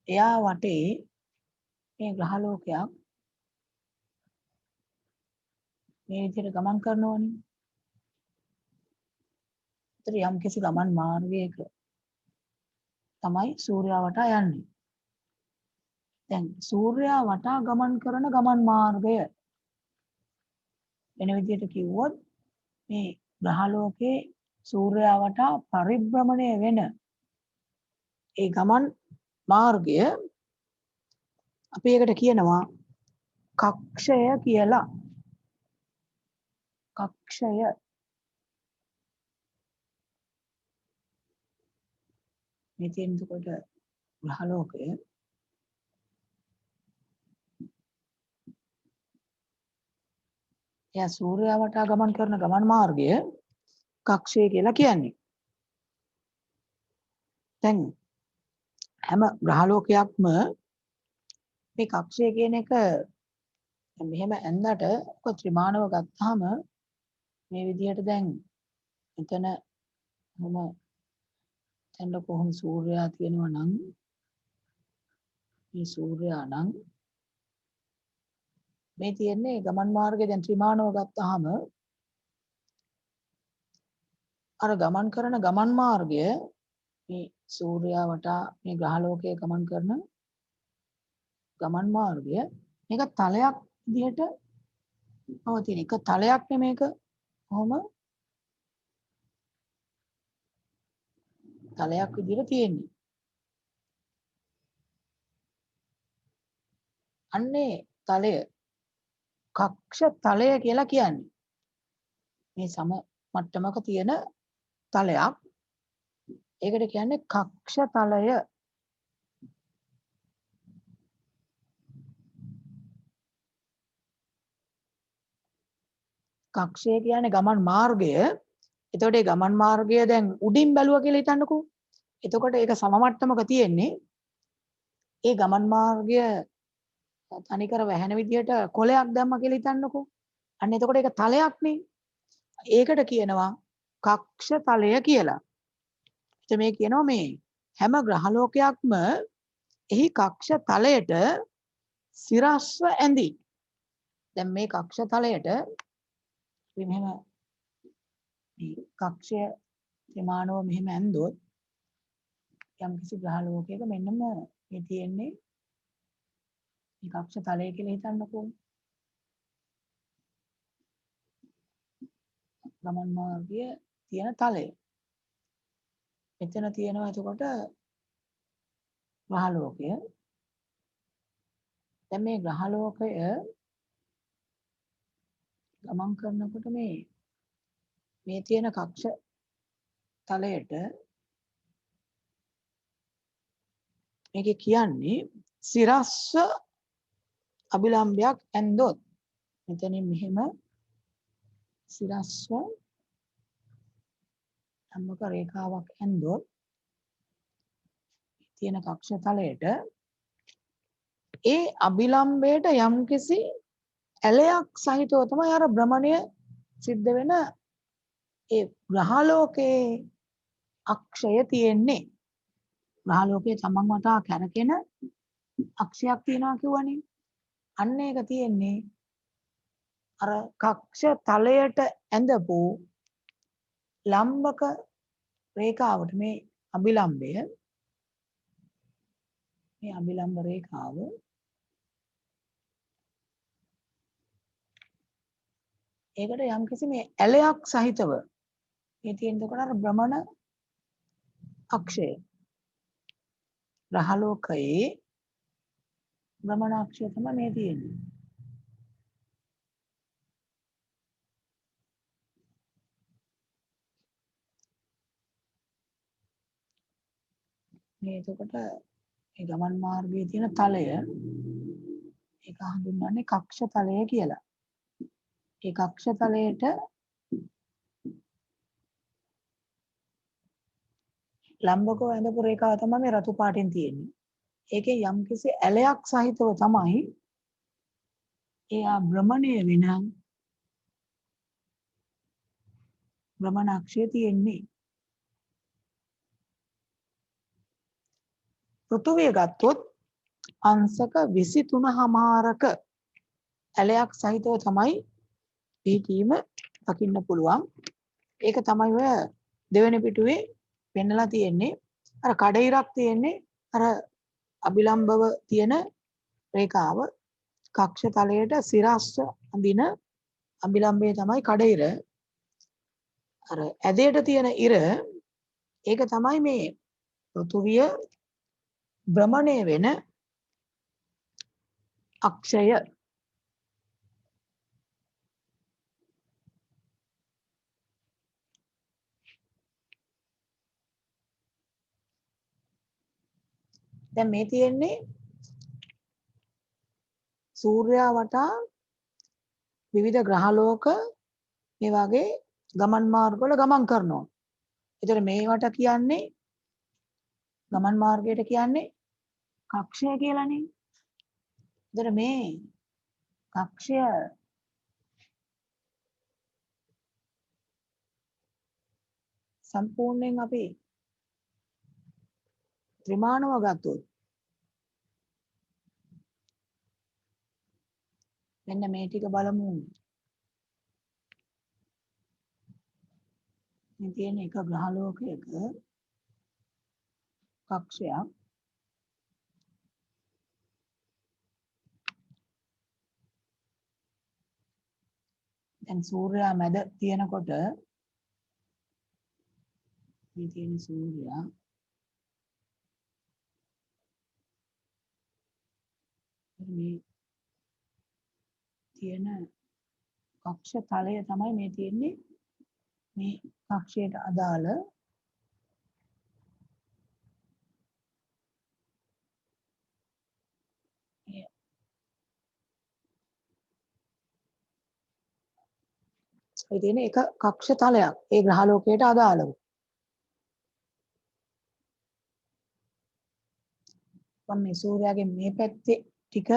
එයා වටේ මේ ග්‍රහලෝකයක් මේ විදිහට ගමන් කරනවනේ. ඒතර යම් කිසි ගමන් මාර්ගයක තමයි සූර්යයා වටා යන්නේ. දැන් සූර්යයා වටා ගමන් කරන ගමන් මාර්ගය වෙන විදිහට කිව්වොත් මේ ග්‍රහලෝකයේ සූර්යයා වටා පරිභ්‍රමණය වෙන ඒ ගමන් මාර්ගය අපි ඒකට කියනවා කක්ෂය කියලා. කක්ෂය මේ තියෙනකොට ග්‍රහලෝකය එයා සූර්යයා වටා ගමන් කරන ගමන් මාර්ගය කක්ෂය කියලා කියන්නේ. දැන් හැම ග්‍රහලෝකයක්ම මේ කක්ෂය කියන එක මෙහෙම ඇඳට ත්‍රිමාණව ගත්තාම මේ විදිහට දැන් එතන මම එතන කොහොම සූර්යයා තියෙනවා නම් මේ සූර්යයා නම් මේ තියෙන්නේ ගමන් මාර්ගය දැන් ත්‍රිමාණව ගත්තාම අර ගමන් කරන ගමන් මාර්ගය මේ සූර්යයා වටා මේ ග්‍රහ ලෝකයේ ගමන් කරන ගමන් මාර්ගය මේක තලයක් විදිහට පවතින එක තලයක් නෙමේක කොහොම තලයක් විදිහට තියෙන්නේ අන්නේ තලය කක්ෂ තලය කියලා කියන්නේ මේ සම මට්ටමක තියෙන තලයක් ඒකට කියන්නේ කක්ෂ තලය කක්ෂය කියන්නේ ගමන් මාර්ගය එතකොට මේ ගමන් මාර්ගය දැන් උඩින් බැලුවා කියලා හිතන්නකෝ එතකොට ඒක සම මට්ටමක තියෙන්නේ ඒ ගමන් මාර්ගය තනිකර වැහෙන විදිහට කොලයක් දැම්ම කියලා හිතන්නකෝ අන්න එතකොට ඒක තලයක්නේ ඒකට කියනවා කක්ෂ තලය කියලා එතකොට මේ කියනවා මේ හැම ග්‍රහලෝකයක්ම එහි කක්ෂ තලයට සිරස්ව ඇඳි දැන් මේ කක්ෂ තලයට මෙහෙම මේ කක්ෂය ත්‍රිමාණව මෙහෙම ඇන්දොත් යම් කිසි ග්‍රහලෝකයක මෙන්නම මේ තියෙන්නේ මේ කක්ෂ තලය කියලා හිතන්නකෝ ගමන් මාර්ගය තියෙන තලය මෙතන තියෙනවා එතකොට ග්‍රහලෝකය දැන් මේ ග්‍රහලෝකය ගමන් කරනකොට මේ තියෙන කක්ෂ තලයට මේක කියන්නේ සිරස්ව අභිලම්භයක් ඇන්දොත් මෙතනින් මෙහෙම සිරස්ව ලම්බක රේඛාවක් ඇන්දොත් තියෙන කක්ෂ තලයට ඒ අභිලම්භයට යම්කිසි ඇලයක් සහිතව තමයි අර භ්‍රමණය සිද්ධ වෙන ඒ ග්‍රහලෝකයේ අක්ෂය තියෙන්නේ ග්‍රහලෝකයේ තමන් වටා කැරකෙන අක්ෂයක් තියෙනවා කියවනේ අන්න ඒක තියෙන්නේ අර කක්ෂ තලයට ඇඳපු ලම්බක රේඛාවට මේ අභිලම්භ රේඛාව ඒකට යම්කිසි මේ ඇලයක් සහිතව මේ තියෙනකොට අර භ්‍රමණ අක්ෂය ග්‍රහලෝකයේ භ්‍රමණ අක්ෂය තමයි මේ තියෙන්නේ මේ එතකොට මේ ගමන් මාර්ගයේ තියෙන තලය ඒක හඳුන්වන්නේ කක්ෂ තලය කියලා. ඒ කක්ෂ තලයට ලම්බකව ඇඳපු රේඛාව තමයි මේ රතු පාටින් තියෙන්නේ. ඒකේ යම්කිසි ඇලයක් සහිතව තමයි එයා භ්‍රමණය වෙන භ්‍රමණ අක්ෂය තියෙන්නේ. පෘථුවිය ගත්තොත් අංශක 23.5ක ඇලයක් සහිතව තමයි පිටීම දකින්න පුළුවන්. ඒක තමයි ඔය දෙවෙනි පිටුවේ පෙන්නලා තියෙන්නේ. අර කඩිරක් තියෙන්නේ අර අභිලම්භව තියෙන රේඛාව කක්ෂ තලයට සිරස්ව අඳින අභිලම්භය තමයි කඩිර. අර ඇදයට තියෙන ඉර ඒක තමයි මේ පෘථුවිය භ්‍රමණය වෙන අක්ෂය දැන් මේ තියෙන්නේ සූර්යයා වටා විවිධ ග්‍රහලෝක මේ වගේ ගමන් මාර්ගවල ගමන් කරනවා. ඒතර මේවට කියන්නේ ගමන් මාර්ගයට කියන්නේ කක්ෂය කියලානේ. ඒතර මේ කක්ෂය සම්පූර්ණයෙන් අපි ත්‍රිමාණව ගත්තොත් මෙන්න මේ ටික බලමු. මේ තියෙන එක ග්‍රහලෝකයක කක්ෂයක් දැන් සූර්යයා මැද තියෙනකොට මේ තියෙන සූර්යයා මේ තියෙන කක්ෂ තලය තමයි මේ තියෙන්නේ මේ කක්ෂයට අදාළ ඒ තියෙන එක කක්ෂ තලයක් ඒ ග්‍රහලෝකයට අදාළව. මම මේ සූර්යාගේ මේ පැත්තේ ටික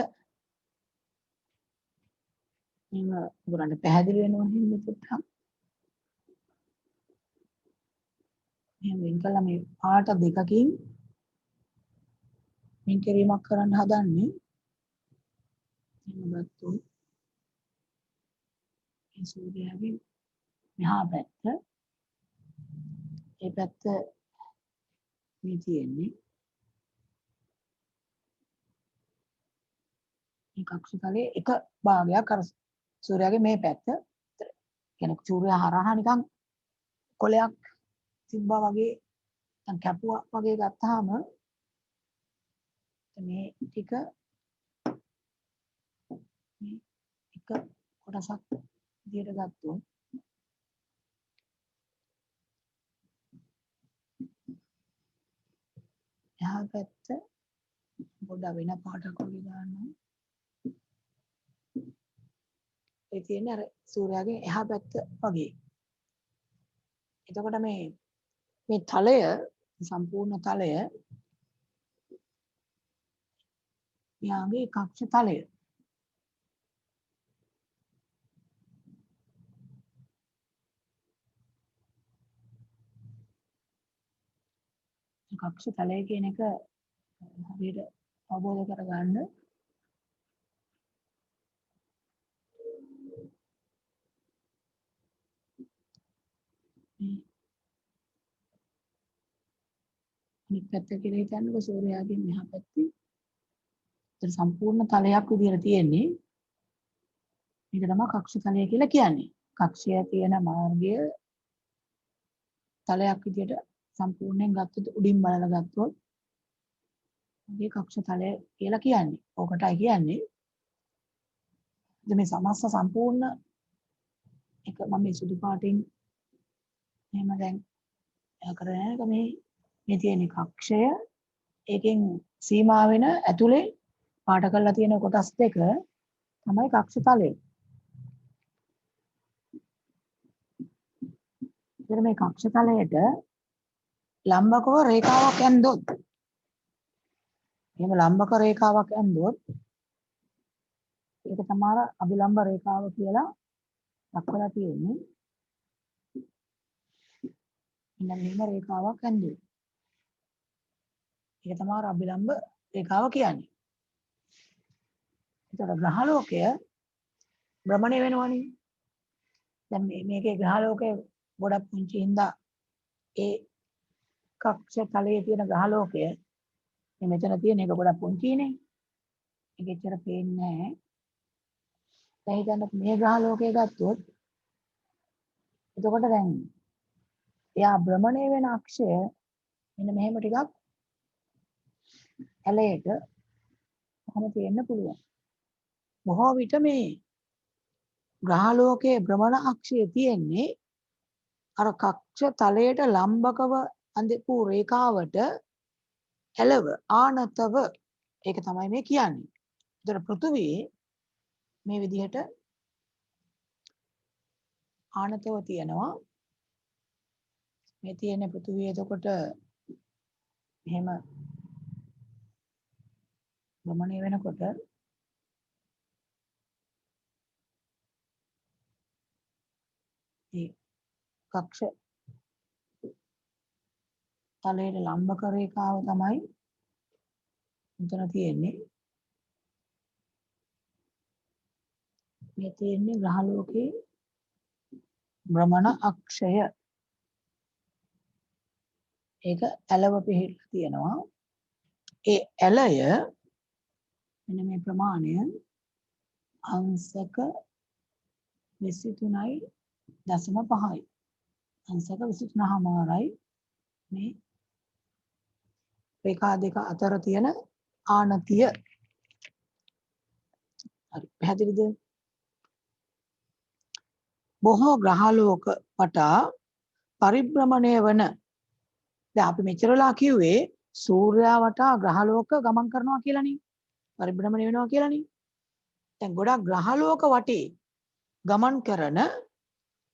මම උගලන්ට පැහැදිලි වෙනවා හින්දා පොඩ්ඩක් මෙහෙම වෙන් කළා මේ පාට දෙකකින් වෙන් කිරීමක් කරන්න හදන්නේ. එහෙම ගත්තොත් මේ සූර්යාගේ මෙහා පැත්ත ඒ පැත්ත මේ තියෙන්නේ මේ කක්ෂතලයේ එක භාගයක් අර සූර්යාගේ මේ පැත්ත කියන්නේ සූර්යා හරහා නිකන් කොලයක් තිබ්බා වගේ නැත්නම් කැපුවා වගේ ගත්තාම මේ ටික මේ එක කොටසක් විදියට ගත්තොත් එහා පැත්ත පොඩ්ඩක් වෙන පාටක් වගේ දාන්නම්. ඒ කියන්නේ අර සූර්යාගේ එහා පැත්ත වගේ. එතකොට මේ තලය සම්පූර්ණ තලය මෙයාගේ කක්ෂ තලය. කක්ෂ තලය කියන එක හරියට අවබෝධ කරගන්න අනිත් පැත්ත කියලා හිතන්නකො සූර්යාගේ මෙහා පැත්තේ. ඒතර සම්පූර්ණ තලයක් විදියට තියෙන්නේ. මේක තමයි කක්ෂ තලය කියලා කියන්නේ. කක්ෂය තියෙන මාර්ගය තලයක් විදියට සම්පූර්ණයෙන් ගත්තොත් උඩින් බලලා ගත්තොත් මේ කක්ෂ තලය කියලා කියන්නේ. ඕකටයි කියන්නේ. ඉතින් මේ සමස්ත සම්පූර්ණ එක මම මේ සුදු පාටින් එහෙම දැන් කරගෙන මේ තියෙන කක්ෂය ඒකෙන් සීමා වෙන ඇතුලේ පාට කරලා තියෙන කොටස් දෙක තමයි කක්ෂ තලය. ඉතින් මේ කක්ෂ තලයට ලම්බකව රේඛාවක් ඇන්දොත් එහෙම ලම්බක රේඛාවක් ඇන්දොත් ඒක තමයි අභිලම්බ රේඛාව කියලා දක්වලා තියෙන්නේ. මෙන්න මෙහෙම රේඛාවක් ඇන්දොත් ඒක තමයි අභිලම්බ රේඛාව කියන්නේ. ඒතර ග්‍රහලෝකය භ්‍රමණය වෙනවනේ. දැන් මේකේ ග්‍රහලෝකය ගොඩක් පුංචි හින්දා ඒ කක්ෂ තලයේ තියෙන ග්‍රහලෝකය මේ මෙතන තියෙන එක ගොඩක් පුංචිනේ. ඒක එච්චර පේන්නේ නැහැ. දැන් හිතන්න මේ ග්‍රහලෝකය ගත්තොත් එතකොට දැන් එයා භ්‍රමණය වෙන අක්ෂය මෙන්න මෙහෙම ටිකක් ඇලයට කොහොම තියෙන්න පුළුවන්. බොහෝ විට මේ ග්‍රහලෝකයේ භ්‍රමණ අක්ෂය තියෙන්නේ අර කක්ෂ තලයට ලම්බකව අඳපු රේඛාවට ඇලව ආනතව ඒක තමයි මේ කියන්නේ. ඒතර පෘථුවියේ මේ විදිහට ආනතව තියෙනවා. මේ තියෙන පෘථුවිය එතකොට එහෙම භ්‍රමණය වෙනකොට ඒ කක්ෂ තලයට ලම්බක රේඛාව තමයි මෙතන තියෙන්නේ. මේ තියෙන්නේ ග්‍රහලෝකයේ භ්‍රමණ අක්ෂය. ඒක ඇලව පිහිටලා තියෙනවා. ඒ ඇලය මෙන්න මේ ප්‍රමාණය අංශක 23.5යි. අංශක 23.5යි මේ රේඛා දෙක අතර තියෙන ආනතිය. හරි පැහැදිලිද? බොහෝ ග්‍රහලෝක වටා පරිභ්‍රමණය වන දැන් අපි මෙච්චරලා කිව්වේ සූර්යයා වටා ග්‍රහලෝක ගමන් කරනවා කියලානේ. පරිභ්‍රමණය වෙනවා කියලානේ. දැන් ගොඩක් ග්‍රහලෝක වටේ ගමන් කරන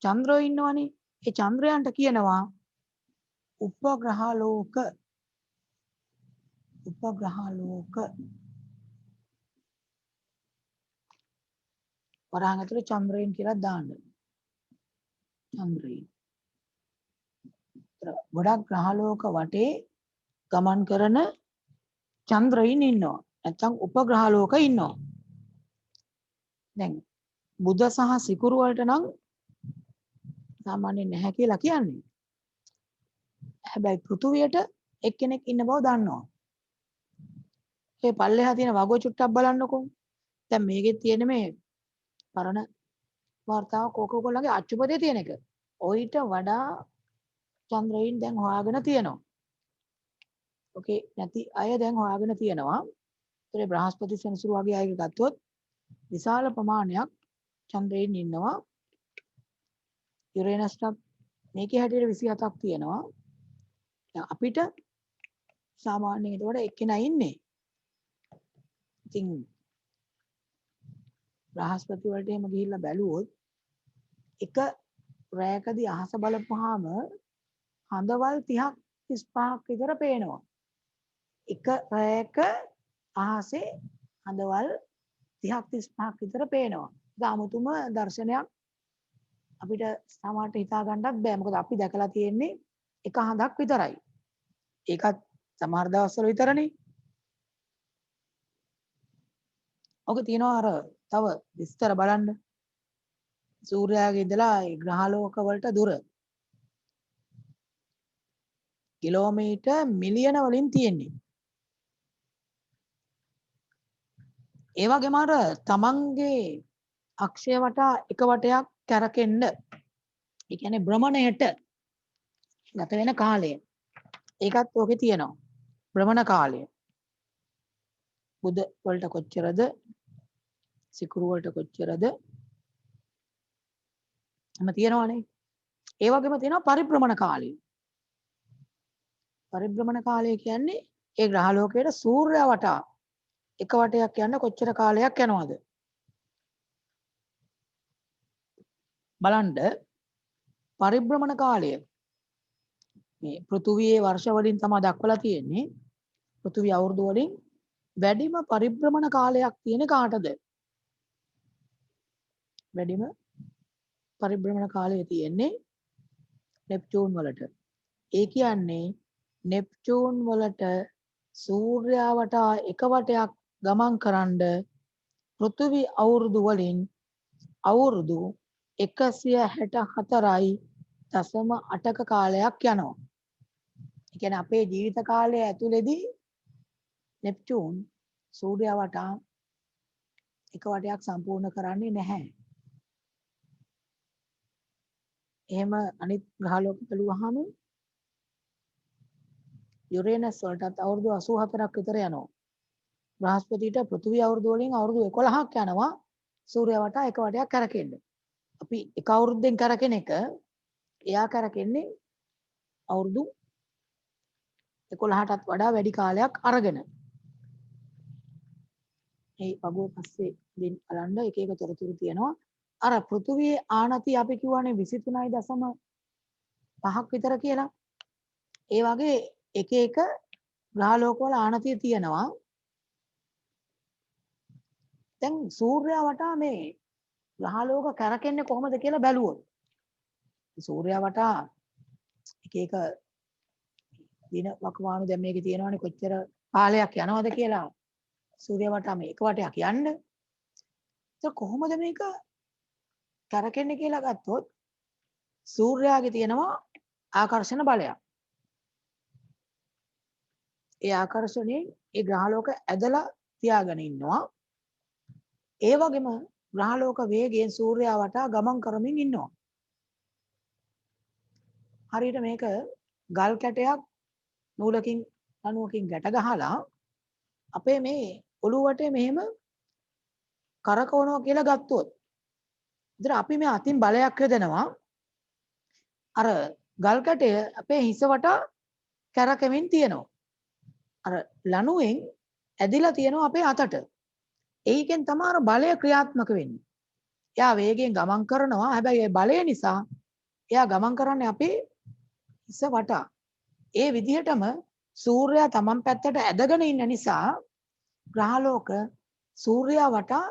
චන්ද්‍රයෝ ඉන්නවනේ. ඒ චන්ද්‍රයන්ට කියනවා උපග්‍රහලෝක. උපග්‍රහලෝක. වරහන් ඇතුලේ චන්ද්‍රයන් කියලා දාන්න. චන්ද්‍රයන්. ගොඩක් ග්‍රහලෝක වටේ ගමන් කරන චන්ද්‍රයන් ඉන්නවා. නැත්නම් උපග්‍රහලෝක ඉන්නවා. දැන් බුධ සහ සිකුරු වලට නම් සාමාන්‍යයෙන් නැහැ කියලා කියන්නේ. හැබැයි පෘථුවියට එක්කෙනෙක් ඉන්න බව දන්නවා. ඒ පල්ලෙහා තියෙන වගෝ චුට්ටක් බලන්නකෝ. දැන් මේකේ තියෙන මේ පරණ වර්තාව කෝකෝකොල්ලගේ අච්චුපතේ තියෙන එක. ඔయిత වඩා චන්ද්‍රයන් දැන් හොයාගෙන තියෙනවා. ඕකේ නැති අය දැන් හොයාගෙන තියෙනවා. ඒතර බ්‍රහස්පති සෙනසුරු වගේ අය ගත්තොත් විශාල ප්‍රමාණයක් චන්ද්‍රයන් ඉන්නවා. යුරේනස්ට මේකේ හැටියට 27ක් තියෙනවා. දැන් අපිට සාමාන්‍යයෙන් ඒකට එක්කෙනා ඉන්නේ. ඉතින් බ්‍රහස්පති වලට එහෙම ගිහිල්ලා බැලුවොත් එක රැයකදී අහස බලපුවාම හඳවල් 30ක් 35ක් විතර පේනවා. එක රැයක අහසේ හඳවල් 30ක් 35ක් විතර පේනවා. ඒක 아무තුම දර්ශනයක් අපිට සමහරට හිතා ගන්නත් බෑ. මොකද අපි දැකලා තියෙන්නේ එක හඳක් විතරයි. ඒකත් සමහර දවස්වල විතරනේ. ඔක තියෙනවා අර තව විස්තර බලන්න. සූර්යාගේ ඉඳලා ග්‍රහලෝක වලට දුර කිලෝමීටර් මිලියන වලින් තියෙන්නේ. ඒ වගේම අර තමන්ගේ අක්ෂය වටා එක වටයක් කැරකෙන්න ඒ කියන්නේ භ්‍රමණයට ගත වෙන කාලය. ඒකත් ඔකේ තියෙනවා. භ්‍රමණ කාලය. බුධ වලට කොච්චරද? සිකුරු වලට කොච්චරද? එම තියෙනවනේ. ඒ වගේම තියෙනවා පරිභ්‍රමණ කාලය. පරිභ්‍රමණ කාලය කියන්නේ ඒ ග්‍රහලෝකයේ සූර්යයා වටා එක වටයක් යන්න කොච්චර කාලයක් යනවද? බලන්න පරිභ්‍රමණ කාලය මේ පෘථුවියේ වර්ෂ වලින් තමයි දක්වලා තියෙන්නේ. පෘථුවිය අවුරුදු වලින් වැඩිම පරිභ්‍රමණ කාලයක් තියෙන කාටද? වැඩිම පරිභ්‍රමණ කාලය තියෙන්නේ නෙප්චූන් වලට. ඒ කියන්නේ නෙප්චූන් වලට සූර්යයා වටා එක වටයක් ගමන් කරන්න පෘථුවි අවුරුදු වලින් අවුරුදු 164.8ක කාලයක් යනවා. ඒ කියන්නේ අපේ ජීවිත කාලය ඇතුළේදී නෙප්චූන් සූර්යයා වටා එක වටයක් සම්පූර්ණ කරන්නේ නැහැ. එහෙම අනිත් ග්‍රහලෝක බලුවාම යුරේනස් වලටත් අවුරුදු 84ක් විතර යනවා. බ්‍රහස්පතිට පෘථිවි අවුරුදු වලින් අවුරුදු 11ක් යනවා සූර්යයා වටා එක වටයක් කරකෙන්න. අපි එක අවුරුද්දෙන් කරකෙන එක එයා කරකෙන්නේ අවුරුදු 11ටත් වඩා වැඩි කාලයක් අරගෙන. මේ වගුව පස්සේ දින් බලන්න එක එක තොරතුරු තියෙනවා. අර පෘථිවියේ ආනති අපි කියවනේ 23.5ක් විතර කියලා. ඒ වගේ එක එක ග්‍රහලෝකවල ආනතිය තියෙනවා. දැන් සූර්යයා වටා මේ ග්‍රහලෝක කරකෙන්නේ කොහොමද කියලා බැලුවොත් සූර්යයා වටා එක එක දින වකවානු දැන් මේකේ තියෙනවානේ කොච්චර කාලයක් යනවද කියලා සූර්ය වටා මේක වටයක් යන්න. ඒක කොහොමද මේක කරකෙන්නේ කියලා ගත්තොත් සූර්යාගේ තියෙනවා ආකර්ෂණ බලයක්. ඒ ආකර්ෂණයෙන් ඒ ග්‍රහලෝක ඇදලා තියාගෙන ඉන්නවා. ඒ වගේම ග්‍රහලෝක වේගයෙන් සූර්යයා වටා ගමන් කරමින් ඉන්නවා. හරියට මේක ගල් කැටයක් නූලකින් ලණුවකින් ගැට ගහලා අපේ මේ ඔළුව වටේ මෙහෙම කරකවනවා කියලා ගත්තොත් ඉතින් අපි මේ අතින් බලයක් යොදනවා අර ගල් කැටය අපේ හිස වටා කැරකෙමින් තියෙනවා. අර ලණුවෙන් ඇදිලා තියෙනවා අපේ අතට. ඒකෙන් තමයි අර බලය ක්‍රියාත්මක වෙන්නේ. එයා වේගයෙන් ගමන් කරනවා. හැබැයි ඒ බලය නිසා එයා ගමන් කරන්නේ අපේ හිස වටා. ඒ විදිහටම සූර්යයා තමන් පැත්තට ඇදගෙන ඉන්න නිසා ග්‍රහලෝක සූර්යයා වටා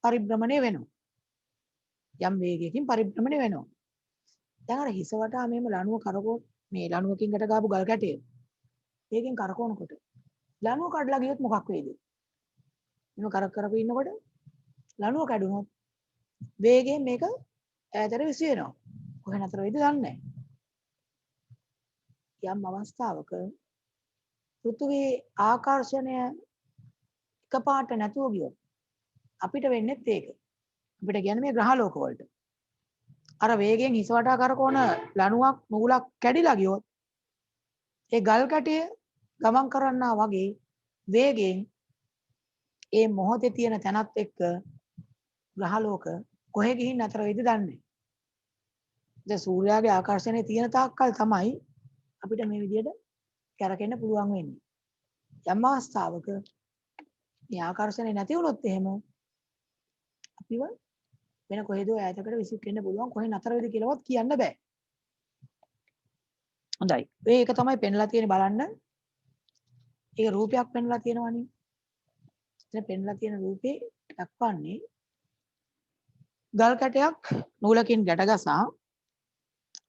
පරිභ්‍රමණය වෙනවා. යම් වේගයකින් පරිභ්‍රමණය වෙනවා. දැන් අර හිස වටා මෙහෙම ලණුව කරකෝ මේ ලණුවකින් ගැට ගාපු ගල් කැටය. ඒකෙන් කරකවනකොට ලණුව කඩලා ගියොත් මොකක් වෙයිද? මෙහෙම කරකවපු ඉන්නකොට ලණුව කැඩුනොත් වේගයෙන් මේක ඈතට විසි වෙනවා. කොහෙ නතර වෙයිද දන්නේ නැහැ. යම් අවස්ථාවක පෘථුවියේ ආකර්ෂණය එකපාරට නැතුව ගියොත් අපිට වෙන්නේත් ඒක. අපිට කියන්නේ මේ ග්‍රහලෝක වලට. අර වේගයෙන් හිස වටා කරකවන ලණුවක් නූලක් කැඩිලා ගියොත් ඒ ගල් කැටය ගමන් කරන්නා වගේ වේගයෙන් ඒ මොහොතේ තියෙන තැනත් එක්ක ග්‍රහලෝක කොහෙ ගිහින් නතර වෙයිද දන්නේ නැහැ. දැන් සූර්යාගේ ආකර්ෂණය තියෙන තාක්කල් තමයි අපිට මේ විදිහට කැරකෙන්න පුළුවන් වෙන්නේ. යම් අවස්ථාවක මේ ආකර්ෂණය නැති වුණොත් එහෙම අපිව වෙන කොහෙදෝ ඈතකට විසිකෙන්න පුළුවන්. කොහෙ නතර වෙයිද කියලාවත් කියන්න බෑ. හොඳයි. මේක තමයි පෙන්ලා තියෙන්නේ බලන්න. ඒක රූපයක් පෙන්ලා තියෙනවනේ. එතන පෙන්ලා තියෙන රූපේ දක්වන්නේ ගල් කැටයක් නූලකින් ගැටගසා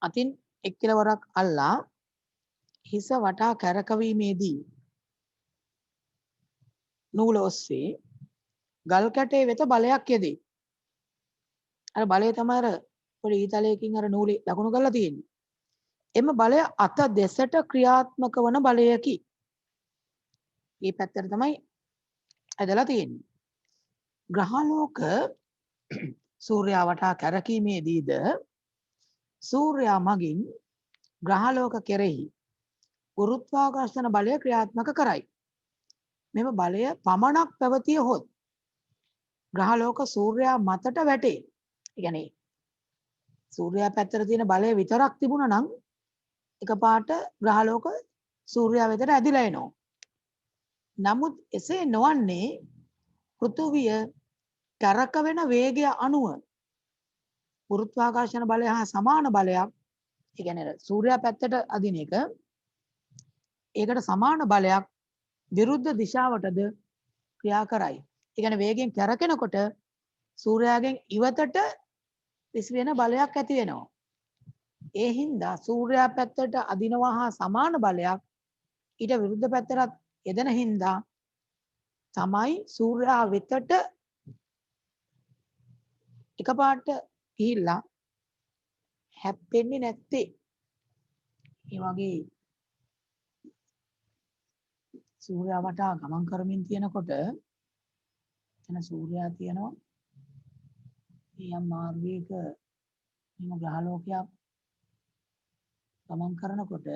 අතින් එක් කෙලවරක් අල්ලා හිස වටා කැරකවීමේදී නූල ඔස්සේ ගල් කැටේ වෙත බලයක් යෙදේ. අර බලය තමයි අර පොඩි ඊතලයකින් අර නූලේ ලකුණු කරලා තියෙන්නේ. එම බලය අත දෙසට ක්‍රියාත්මක වන බලයකි. මේ පැත්තට තමයි ඇදලා තියෙන්නේ. ග්‍රහලෝක සූර්යයා වටා කැරකීමේදීද සූර්යයා මගින් ග්‍රහලෝක කෙරෙහි ගුරුත්වාකර්ෂණ බලය ක්‍රියාත්මක කරයි. මෙම බලය පමණක් පැවතිය හොත් ග්‍රහලෝක සූර්යයා මතට වැටේ. ඒ කියන්නේ සූර්යයා පැත්තට තියෙන බලය විතරක් තිබුණා නම් එකපාරට ග්‍රහලෝක සූර්යයා වෙතට ඇදිලා එනවා. නමුත් එසේ නොවන්නේ පෘථුවිය කැරකවෙන වේගය අනුව ගුරුත්වාකර්ෂණ බලය හා සමාන බලයක්, ඒ කියන්නේ සූර්යයා පැත්තට අදින එක, ඒකට සමාන බලයක් විරුද්ධ දිශාවටද ක්‍රියා කරයි. ඒ කියන්නේ වේගයෙන් කැරකෙනකොට සූර්යාගෙන් ඉවතට විසවෙන බලයක් ඇති වෙනවා. ඒ හින්දා සූර්යා පැත්තට අදිනවා හා සමාන බලයක් ඊට විරුද්ධ පැත්තට යෙදෙන හින්දා තමයි සූර්යා වෙතට එකපාරට ගිහිල්ලා හැප්පෙන්නේ නැත්තේ. ඒ වගේ සූර්යා වටා ගමන් කරමින් තියෙනකොට එතන සූර්යයා තියෙනවා. යම් මාර්ගයක මේ ග්‍රහලෝකයක් ගමන් කරනකොට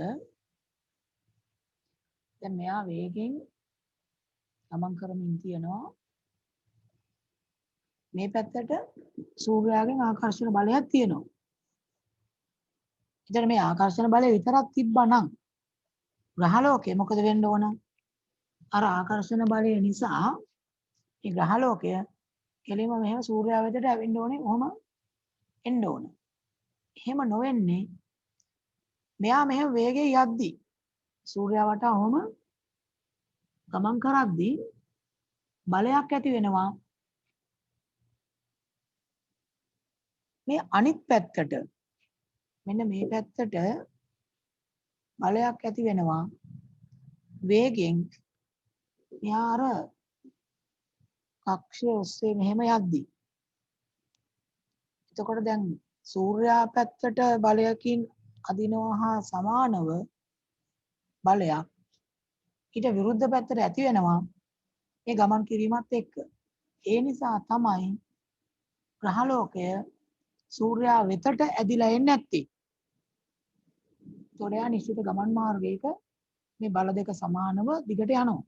දැන් මෙයා වේගෙන් ගමන් කරමින් තියෙනවා. මේ පැත්තට සූර්යාගෙන් ආකර්ෂණ බලයක් තියෙනවා. ඉතින් මේ ආකර්ෂණ බලය විතරක් තිබ්බනම් ග්‍රහලෝකේ මොකද වෙන්න ඕන? අර ආකර්ෂණ බලය නිසා මේ ග්‍රහලෝකය කෙලින්ම මෙහෙම සූර්යා වෙතට ඇවින්න ඕනේ. කොහොම එන්න ඕන. එහෙම නොවෙන්නේ මෙයා මෙහෙම වේගයෙන් යද්දි සූර්යා වටා ඔහොම ගමන් කරද්දී බලයක් ඇති වෙනවා. මේ අනිත් පැත්තට මෙන්න මේ පැත්තට බලයක් ඇති වෙනවා වේගෙන් මෙහා අර කක්ෂය ඔස්සේ මෙහෙම යද්දී. එතකොට දැන් සූර්යා පැත්තට බලයකින් අදිනවා හා සමානව බලයක් ඊට විරුද්ධ පැත්තට ඇති වෙනවා මේ ගමන් කිරීමත් එක්ක. ඒ නිසා තමයි ග්‍රහලෝකය සූර්යා වෙතට ඇදිලා එන්නේ නැත්තේ. ඒතොරයා නිශ්චිත ගමන් මාර්ගයක මේ බල දෙක සමානව දිගට යනවා.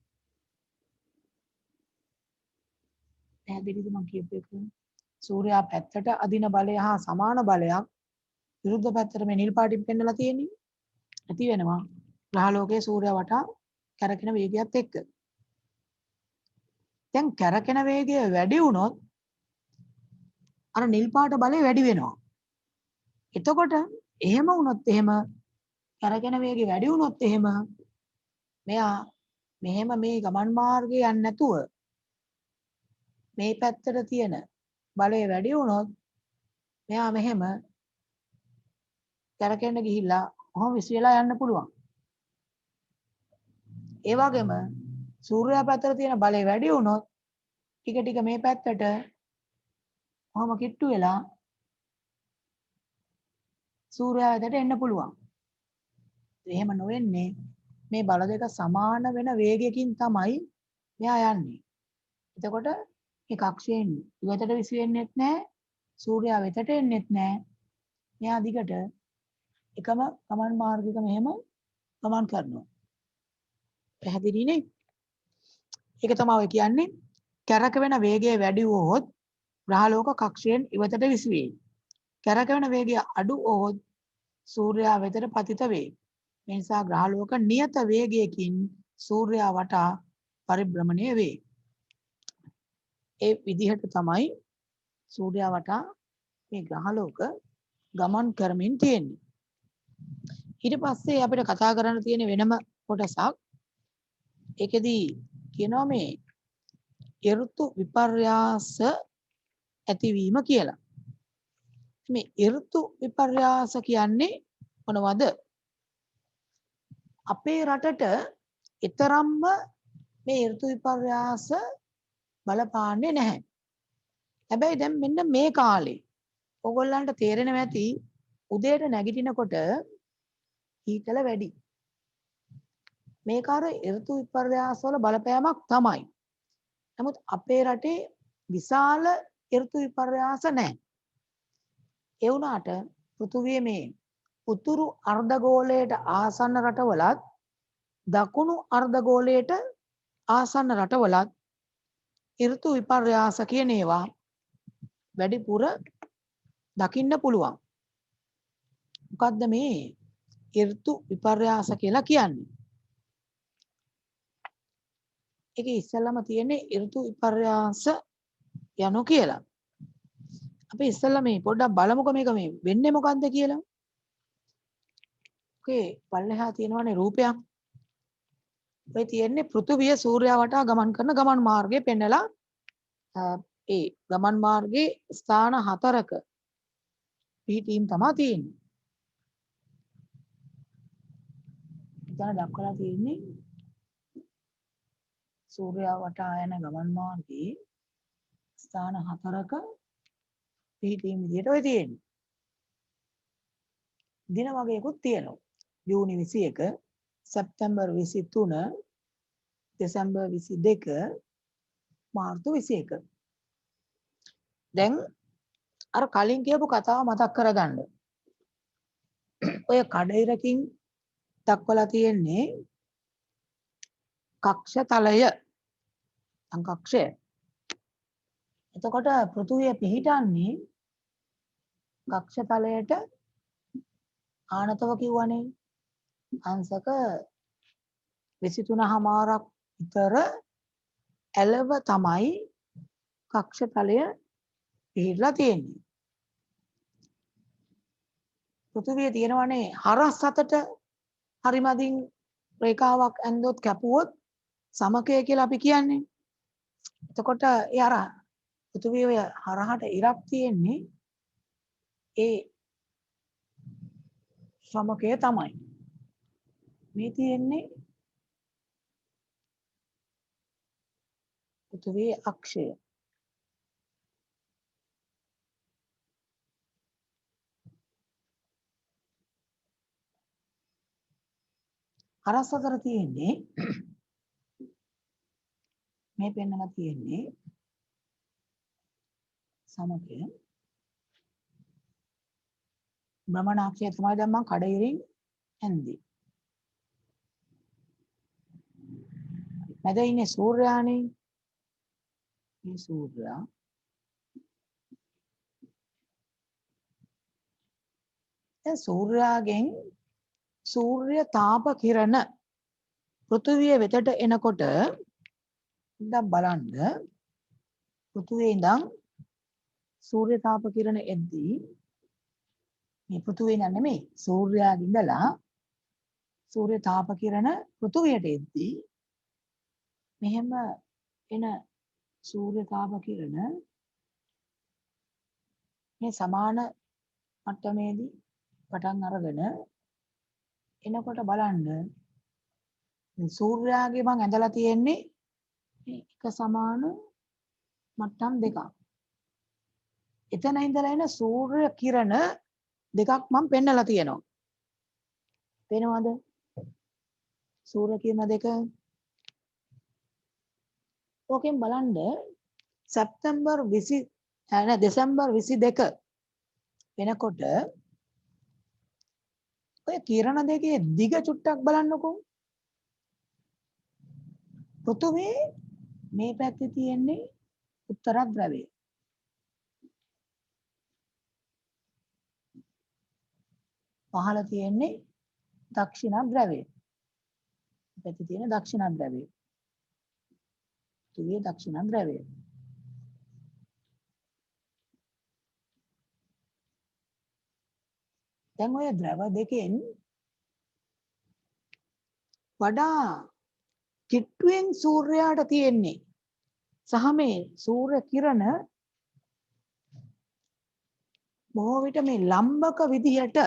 පැහැදිලිද මම කියපු එක? සූර්යා පැත්තට අදින බලය හා සමාන බලයක් විරුද්ධ පැත්තට මේ නිල් පාටින් පෙන්නලා තියෙන්නේ. ඇති වෙනවා ග්‍රහලෝකයේ සූර්යා වටා කැරකෙන වේගයත් එක්ක. දැන් කැරකෙන වේගය වැඩි වුණොත් අර නිල් පාට බලය වැඩි වෙනවා. එතකොට එහෙම වුණොත් එහෙම කැරකෙන වේගය වැඩි වුණොත් එහෙම මෙයා මෙහෙම මේ ගමන් මාර්ගේ යන්නේ නැතුව මේ පැත්තට තියෙන බලය වැඩි වුණොත් මෙයා මෙහෙම කැරකෙන්න ගිහිල්ලා කොහොම විසි වෙලා යන්න පුළුවන්. ඒ වගේම සූර්යා පැත්තට තියෙන බලය වැඩි වුණොත් ටික ටික මේ පැත්තට කොහොම කිට්ටු වෙලා සූර්යා වෙතට එන්න පුළුවන්. එහෙම නොවෙන්නේ මේ බල දෙක සමාන වෙන වේගයකින් තමයි මෙයා යන්නේ. එතකොට මේ කක්ෂයෙන් ඉවතට විසි වෙන්නෙත් නැහැ, සූර්යා වෙතට එන්නෙත් නැහැ. මෙයා දිගට එකම ගමන් මාර්ගයක මෙහෙම ගමන් කරනවා. පැහැදිලි නේ? ඒක තමයි කියන්නේ කැරකෙන වේගය වැඩි වුවොත් ග්‍රහලෝක කක්ෂයෙන් ඉවතට විසි වේ. කැරකෙන වේගය අඩු වුවොත් සූර්යා වෙතට පතිත වේ. මේ නිසා ග්‍රහලෝක නියත වේගයකින් සූර්යා වටා පරිභ්‍රමණය වේ. ඒ විදිහට තමයි සූර්යා වටා මේ ග්‍රහලෝක ගමන් කරමින් තියෙන්නේ. ඊට පස්සේ අපිට කතා කරන්න තියෙන වෙනම කොටසක් ඒකෙදී කියනවා මේ ඍතු විපර්යාස ඇතිවීම කියලා. මේ ඍතු විපර්යාස කියන්නේ මොනවද? අපේ රටට ඊතරම්ම මේ ඍතු විපර්යාස බලපාන්නේ නැහැ. හැබැයි දැන් මෙන්න මේ කාලේ ඕගොල්ලන්ට තේරෙනවා ඇති උදේට නැගිටිනකොට හීතල වැඩි. මේක අර ඍතු විපර්යාස වල බලපෑමක් තමයි. නමුත් අපේ රටේ විශාල ඍතු විපර්යාස නැහැ. ඒ වුණාට පෘථුවියේ මේ උතුරු අර්ධගෝලයට ආසන්න රටවලත් දකුණු අර්ධගෝලයට ආසන්න රටවලත් ඍතු විපර්යාස කියන ඒවා වැඩිපුර දකින්න පුළුවන්. මොකද්ද මේ ඍතු විපර්යාස කියලා කියන්නේ? ඒකේ ඉස්සෙල්ලාම තියෙන්නේ ඍතු විපර්යාස යනු කියලා. අපි ඉස්සෙල්ලා මේ පොඩ්ඩක් බලමුකෝ මේක මේ වෙන්නේ මොකද්ද කියලා. ඔකේ පල්ලෙහා තියෙනවානේ රූපයක්. ඔය තියෙන්නේ පෘථුවිය සූර්යයා වටා ගමන් කරන ගමන් මාර්ගය පෙන්නලා ඒ ගමන් මාර්ගයේ ස්ථාන 4ක පිහිටීම් තමයි තියෙන්නේ. ඉතින් දක්වලා තියෙන්නේ සූර්යයා වටා යන ගමන් මාර්ගයේ ස්ථාන 4ක පිහිටීම් විදිහට ඔය තියෙන්නේ. දින වගේකුත් තියෙනවා. ජූනි 21, සැප්තැම්බර් 23, දෙසැම්බර් 22, මාර්තු 21. දැන් අර කලින් කියපු කතාව මතක් කරගන්න. ඔය කඩිරකින් දක්වලා තියෙන්නේ කක්ෂ තලය. කක්ෂය. එතකොට පෘථුවිය පිහිටන්නේ කක්ෂ තලයට ආනතව කිව්වනේ අංශක 23.5ක් විතර ඇලව තමයි කක්ෂ තලය පිහිටලා තියෙන්නේ. පෘථුවිය තියෙනවනේ හරස් අතට හරිමදින් රේඛාවක් ඇන්දොත් කැපුවොත් සමකය කියලා අපි කියන්නේ. එතකොට ඒ අර පෘථුවිය හරහට ඉරක් තියෙන්නේ ඒ සමකය තමයි. මේ තියෙන්නේ පෘථිවියේ අක්ෂය. හරස් අතර තියෙන්නේ මේ පෙන්නලා තියෙන්නේ සමකය. භ්‍රමණාක්ෂය තමයි දැන් මම කඩිරින් ඇන්දේ. මැද ඉන්නේ සූර්යානේ. මේ සූර්යා දැන් සූර්යාගෙන් සූර්ය තාප කිරණ පෘථිවිය වෙතට එනකොට දැන් බලන්න පෘථිවියේ ඉඳන් සූර්ය තාප කිරණ එද්දී මේ පෘථිවිය නෙමෙයි සූර්යාගේ ඉඳලා සූර්ය තාප කිරණ පෘථිවියට එද්දී මෙහෙම එන සූර්ය තාප කිරණ මේ සමාන මට්ටමේදී පටන් අරගෙන එනකොට බලන්න සූර්යාගේ මං ඇඳලා තියෙන්නේ එක සමාන මට්ටම් දෙකක්. එතන ඉඳලා එන සූර්ය කිරණ දෙකක් මම පෙන්නලා තියෙනවා. පේනවද? සූර්ය කිරණ දෙක. ඕකෙන් බලන්න සැප්තැම්බර් 20 දෙසැම්බර් 22 වෙනකොට ඔය කිරණ දෙකේ දිග චුට්ටක් බලන්නකෝ. පෘථිවියේ මේ පැත්තේ තියෙන්නේ උත්තර ධ්‍රවය. පහළ තියෙන්නේ දක්ෂිණ ධ්‍රවය. පැත්තේ තියෙන දක්ෂිණ ධ්‍රවය. පෘථිවියේ දක්ෂිණ ධ්‍රවය. දැන් ඔය ධ්‍රව දෙකෙන් වඩා කිට්ටුවෙන් සූර්යයාට තියෙන්නේ සහ මේ සූර්ය කිරණ බොහෝ විට මේ ලම්බක විදිහට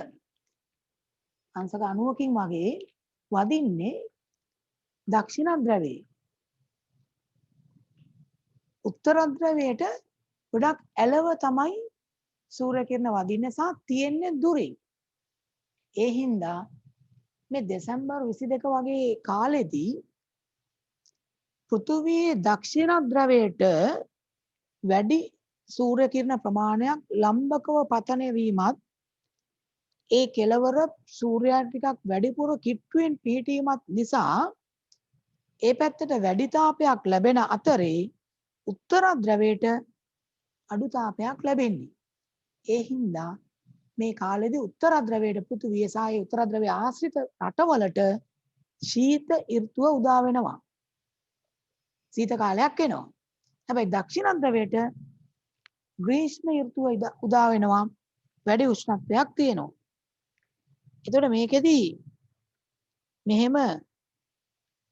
අංශක 90කින් වගේ වදින්නේ දක්ෂිණ ධ්‍රවයේ. උත්තර ධ්‍රවයට ගොඩක් ඇලව තමයි සූර්ය කිරණ වදින්නේ සහ තියෙන්නේ දුරින්. ඒ හින්දා මේ දෙසැම්බර් 22 වගේ කාලෙදී පෘථිවියේ දක්ෂිණ ධ්‍රවයට වැඩි සූර්ය කිරණ ප්‍රමාණයක් ලම්බකව පතනය වීමත් ඒ කෙලවර සූර්යයාට ටිකක් වැඩිපුර කිට්ටුවෙන් පිහිටීමත් නිසා ඒ පැත්තට වැඩි තාපයක් ලැබෙන අතරේ උත්තර ධ්‍රවයට අඩු තාපයක් ලැබෙන්නේ. ඒ හින්දා මේ කාලෙදී උත්තර ධ්‍රවයට පෘථිවිය සහ ඒ උත්තර ධ්‍රවය ආශ්‍රිත රටවලට ශීත ඍතුව උදා වෙනවා. සීත කාලයක් එනවා. හැබැයි දක්ෂිණ ධ්‍රවයට ග්‍රීෂ්ම ඍතුව උදා වෙනවා. වැඩි උෂ්ණත්වයක් තියෙනවා. එතකොට මේකෙදී මෙහෙම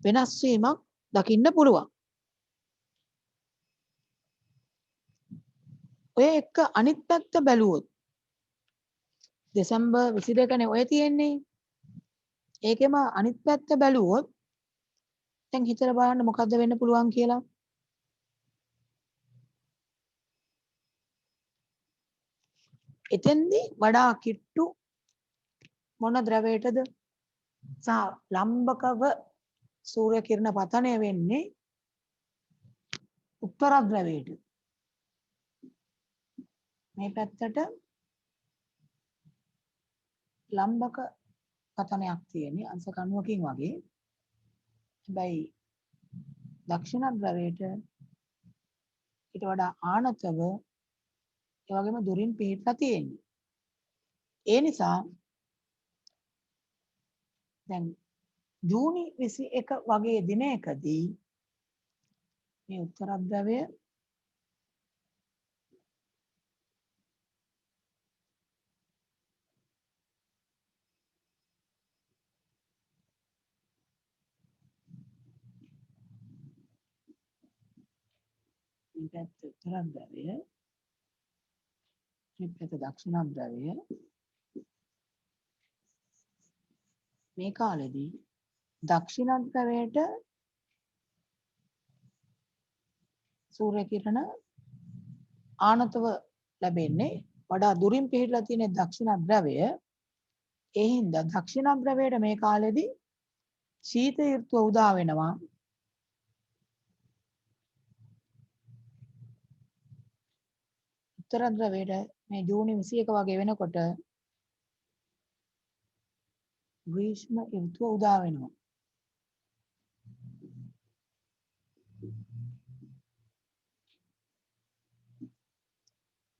වෙනස් වීමක් දකින්න පුළුවන්. ඔය එක අනිත් පැත්ත බැලුවොත් දෙසැම්බර් 22 නේ ඔය තියෙන්නේ. ඒකෙම අනිත් පැත්ත බැලුවොත් දැන් හිතලා බලන්න මොකද්ද වෙන්න පුළුවන් කියලා. එතෙන්දී වඩා කිට්ටු මොන ද්‍රවයටද සහ ලම්බකව සූර්ය කිරණ පතනය වෙන්නේ උත්තර ද්‍රවයට. මේ පැත්තට ලම්බක පතනයක් තියෙන්නේ අංශ 90කින් වගේ. හැබැයි දක්ෂිණ ද්‍රවයට ඊට වඩා ආනතව ඒ වගේම දුරින් පිහිටලා තියෙන්නේ. ඒ නිසා දැන් ජූනි 21 වගේ දිනයකදී මේ උත්තර ධ්‍රවය මේ පැත්ත උත්තර ධ්‍රවය මේ පැත්ත දක්ෂිණ ධ්‍රවය මේ කාලෙදී දක්ෂිණ ධ්‍රවයට සූර්ය කිරණ ආනතව ලැබෙන්නේ වඩා දුරින් පිහිටලා තියෙන දක්ෂිණ ධ්‍රවය. ඒ හින්දා දක්ෂිණ ධ්‍රවයට මේ කාලෙදී ශීත ඍතුව උදා වෙනවා. උත්තර ධ්‍රවයට මේ ජූනි 21 වගේ වෙනකොට ග්‍රීෂ්ම ඍතුව උදා වෙනවා.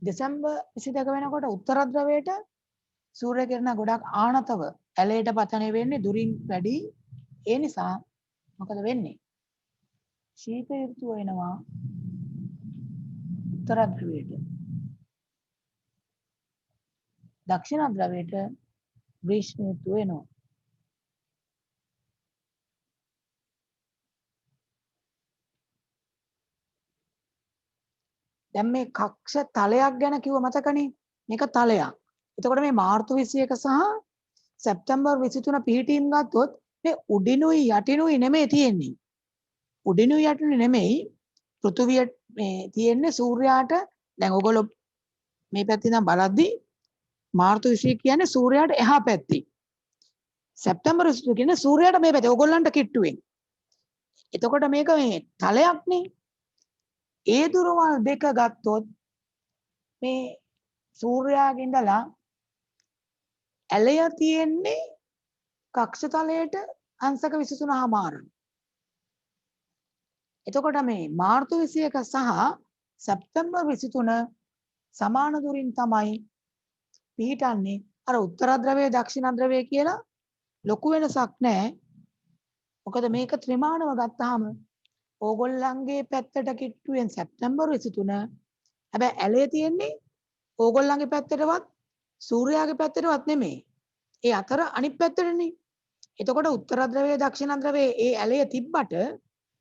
දෙසැම්බර් 22 වෙනකොට උත්තර ධ්‍රවයට සූර්ය කිරණ ගොඩක් ආනතව ඇලයට පතනය වෙන්නේ දුරින් වැඩි. ඒ නිසා මොකද වෙන්නේ? ශීත ඍතුව එනවා උත්තර ධ්‍රවයට. දක්ෂිණ ධ්‍රවයට ග්‍රීෂ්ම ඍතුව එනවා. දැන් මේ කක්ෂ තලයක් ගැන කිව්ව මතකනේ. මේක තලයක්. එතකොට මේ මාර්තු 21 සහ සැප්තැම්බර් 23 පිහිටීම් ගත්තොත් මේ උඩිනුයි යටිනුයි නෙමෙයි තියෙන්නේ. උඩිනුයි යටිනුයි නෙමෙයි පෘථුවිය මේ තියෙන්නේ සූර්යාට. දැන් ඔයගොල්ලෝ මේ පැත්තේ ඉඳන් බලද්දී මාර්තු 21 කියන්නේ සූර්යාට එහා පැත්තේ. සැප්තැම්බර් 22 කියන්නේ සූර්යාට මේ පැත්තේ. ඔයගොල්ලන්ට කිට්ටුවෙන්. එතකොට මේක මේ තලයක්නේ. ඒ දුරවල් දෙක ගත්තොත් මේ සූර්යාගේ ඉඳලා ඇලය තියෙන්නේ කක්ෂ තලයට අංශක 23.5. එතකොට මේ මාර්තු 21 සහ සැප්තැම්බර් 23 සමාන දුරින් තමයි පිහිටන්නේ. අර උත්තර ධ්‍රවය දක්ෂිණ ධ්‍රවය කියලා ලොකු වෙනසක් නැහැ. මොකද මේක ත්‍රිමාණව ගත්තාම ඕගොල්ලන්ගේ පැත්තට කිට්ටුවෙන් සැප්තැම්බර් 23. හැබැයි ඇලේ තියෙන්නේ ඕගොල්ලන්ගේ පැත්තටවත් සූර්යාගේ පැත්තටවත් නෙමෙයි. ඒ අතර අනිත් පැත්තටනේ. එතකොට උත්තර ධ්‍රවයේ දක්ෂිණ ධ්‍රවයේ ඒ ඇලය තිබ්බට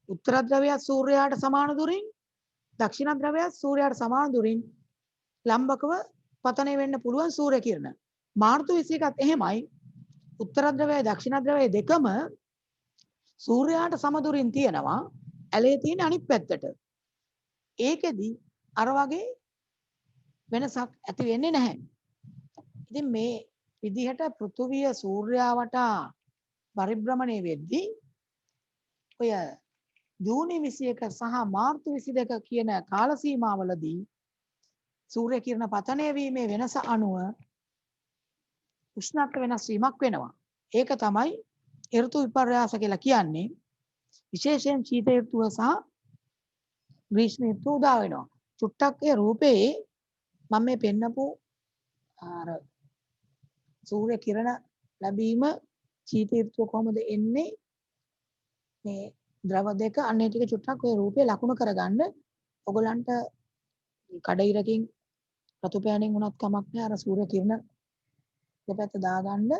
උත්තර ධ්‍රවයත් සූර්යාට සමාන දුරින් දක්ෂිණ ධ්‍රවයත් සූර්යාට සමාන දුරින් ලම්බකව පතනය වෙන්න පුළුවන් සූර්ය කිරණ. මාර්තු 21ත් එහෙමයි. උත්තර ධ්‍රවයේ දක්ෂිණ ධ්‍රවයේ දෙකම සූර්යාට සම දුරින් තියෙනවා. ඇලේ තියෙන අනිත් පැත්තට. ඒකෙදි අර වගේ වෙනසක් ඇති වෙන්නේ නැහැ. ඉතින් මේ විදිහට පෘථුවිය සූර්යා වටා පරිභ්‍රමණය වෙද්දී ඔය ජූනි 21 සහ මාර්තු 22 කියන කාල සීමාවලදී සූර්ය කිරණ පතනය වීමේ වෙනස අනුව උෂ්ණත්ව වෙනස් වීමක් වෙනවා. ඒක තමයි ඍතු විපර්යාස කියලා කියන්නේ. විශේෂයෙන් ශීත ඍතුව සහ ග්‍රීෂ්ම ඍතුව උදා වෙනවා. චුට්ටක් ඒ රූපේ මම මේ පෙන්නපු අර සූර්ය කිරණ ලැබීම ශීත ඍතුව කොහොමද එන්නේ මේ ද්‍රව දෙක අන්නේ ටික චුට්ටක් ඔය රූපේ ලකුණු කරගන්න. ඔයගලන්ට කඩිරකින් රතු පෑනෙන් උනත් කමක් නැහැ. අර සූර්ය කිරණ දෙපැත්ත දාගන්න.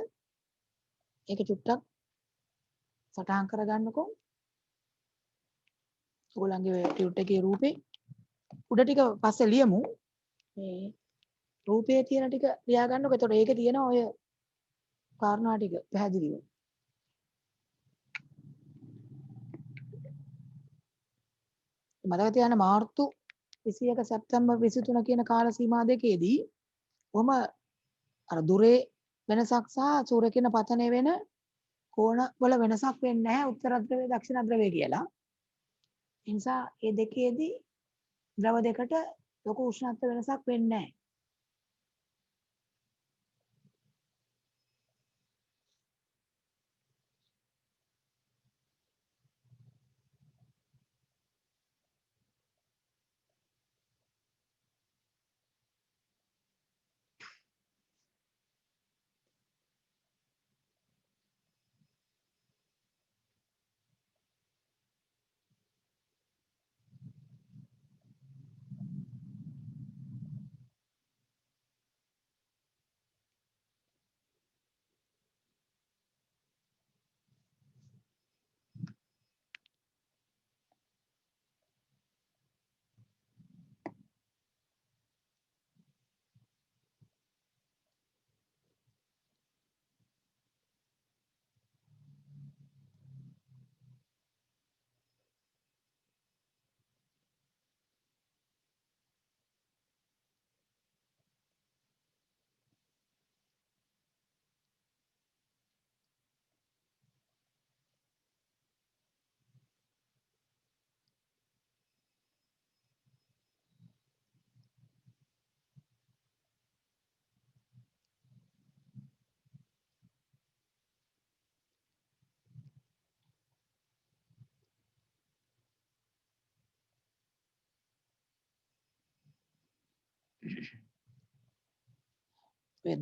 ඒක චුට්ටක් සටහන් කරගන්නකො. ඔයගලන්ගේ ටියුට් එකේ රූපේ උඩ ටික පස්සේ ලියමු. මේ රූපේ තියෙන ටික ලියා ගන්නකො. එතකොට ඒකේ තියෙන ඔය කාරණා ටික පැහැදිලිව. මතක තියාගන්න මාර්තු 21 සැප්තැම්බර් 23 කියන කාල සීමා දෙකේදී කොහොම අර දුරේ වෙනසක් සහ සූර්ය කිරණ පතනය වෙන කෝණ වල වෙනසක් වෙන්නේ නැහැ උත්තර ධ්‍රවය දක්ෂිණ ධ්‍රවය කියලා. ඒ නිසා මේ දෙකේදී ද්‍රව දෙකට ලොකු උෂ්ණත්ව වෙනසක් වෙන්නේ නැහැ.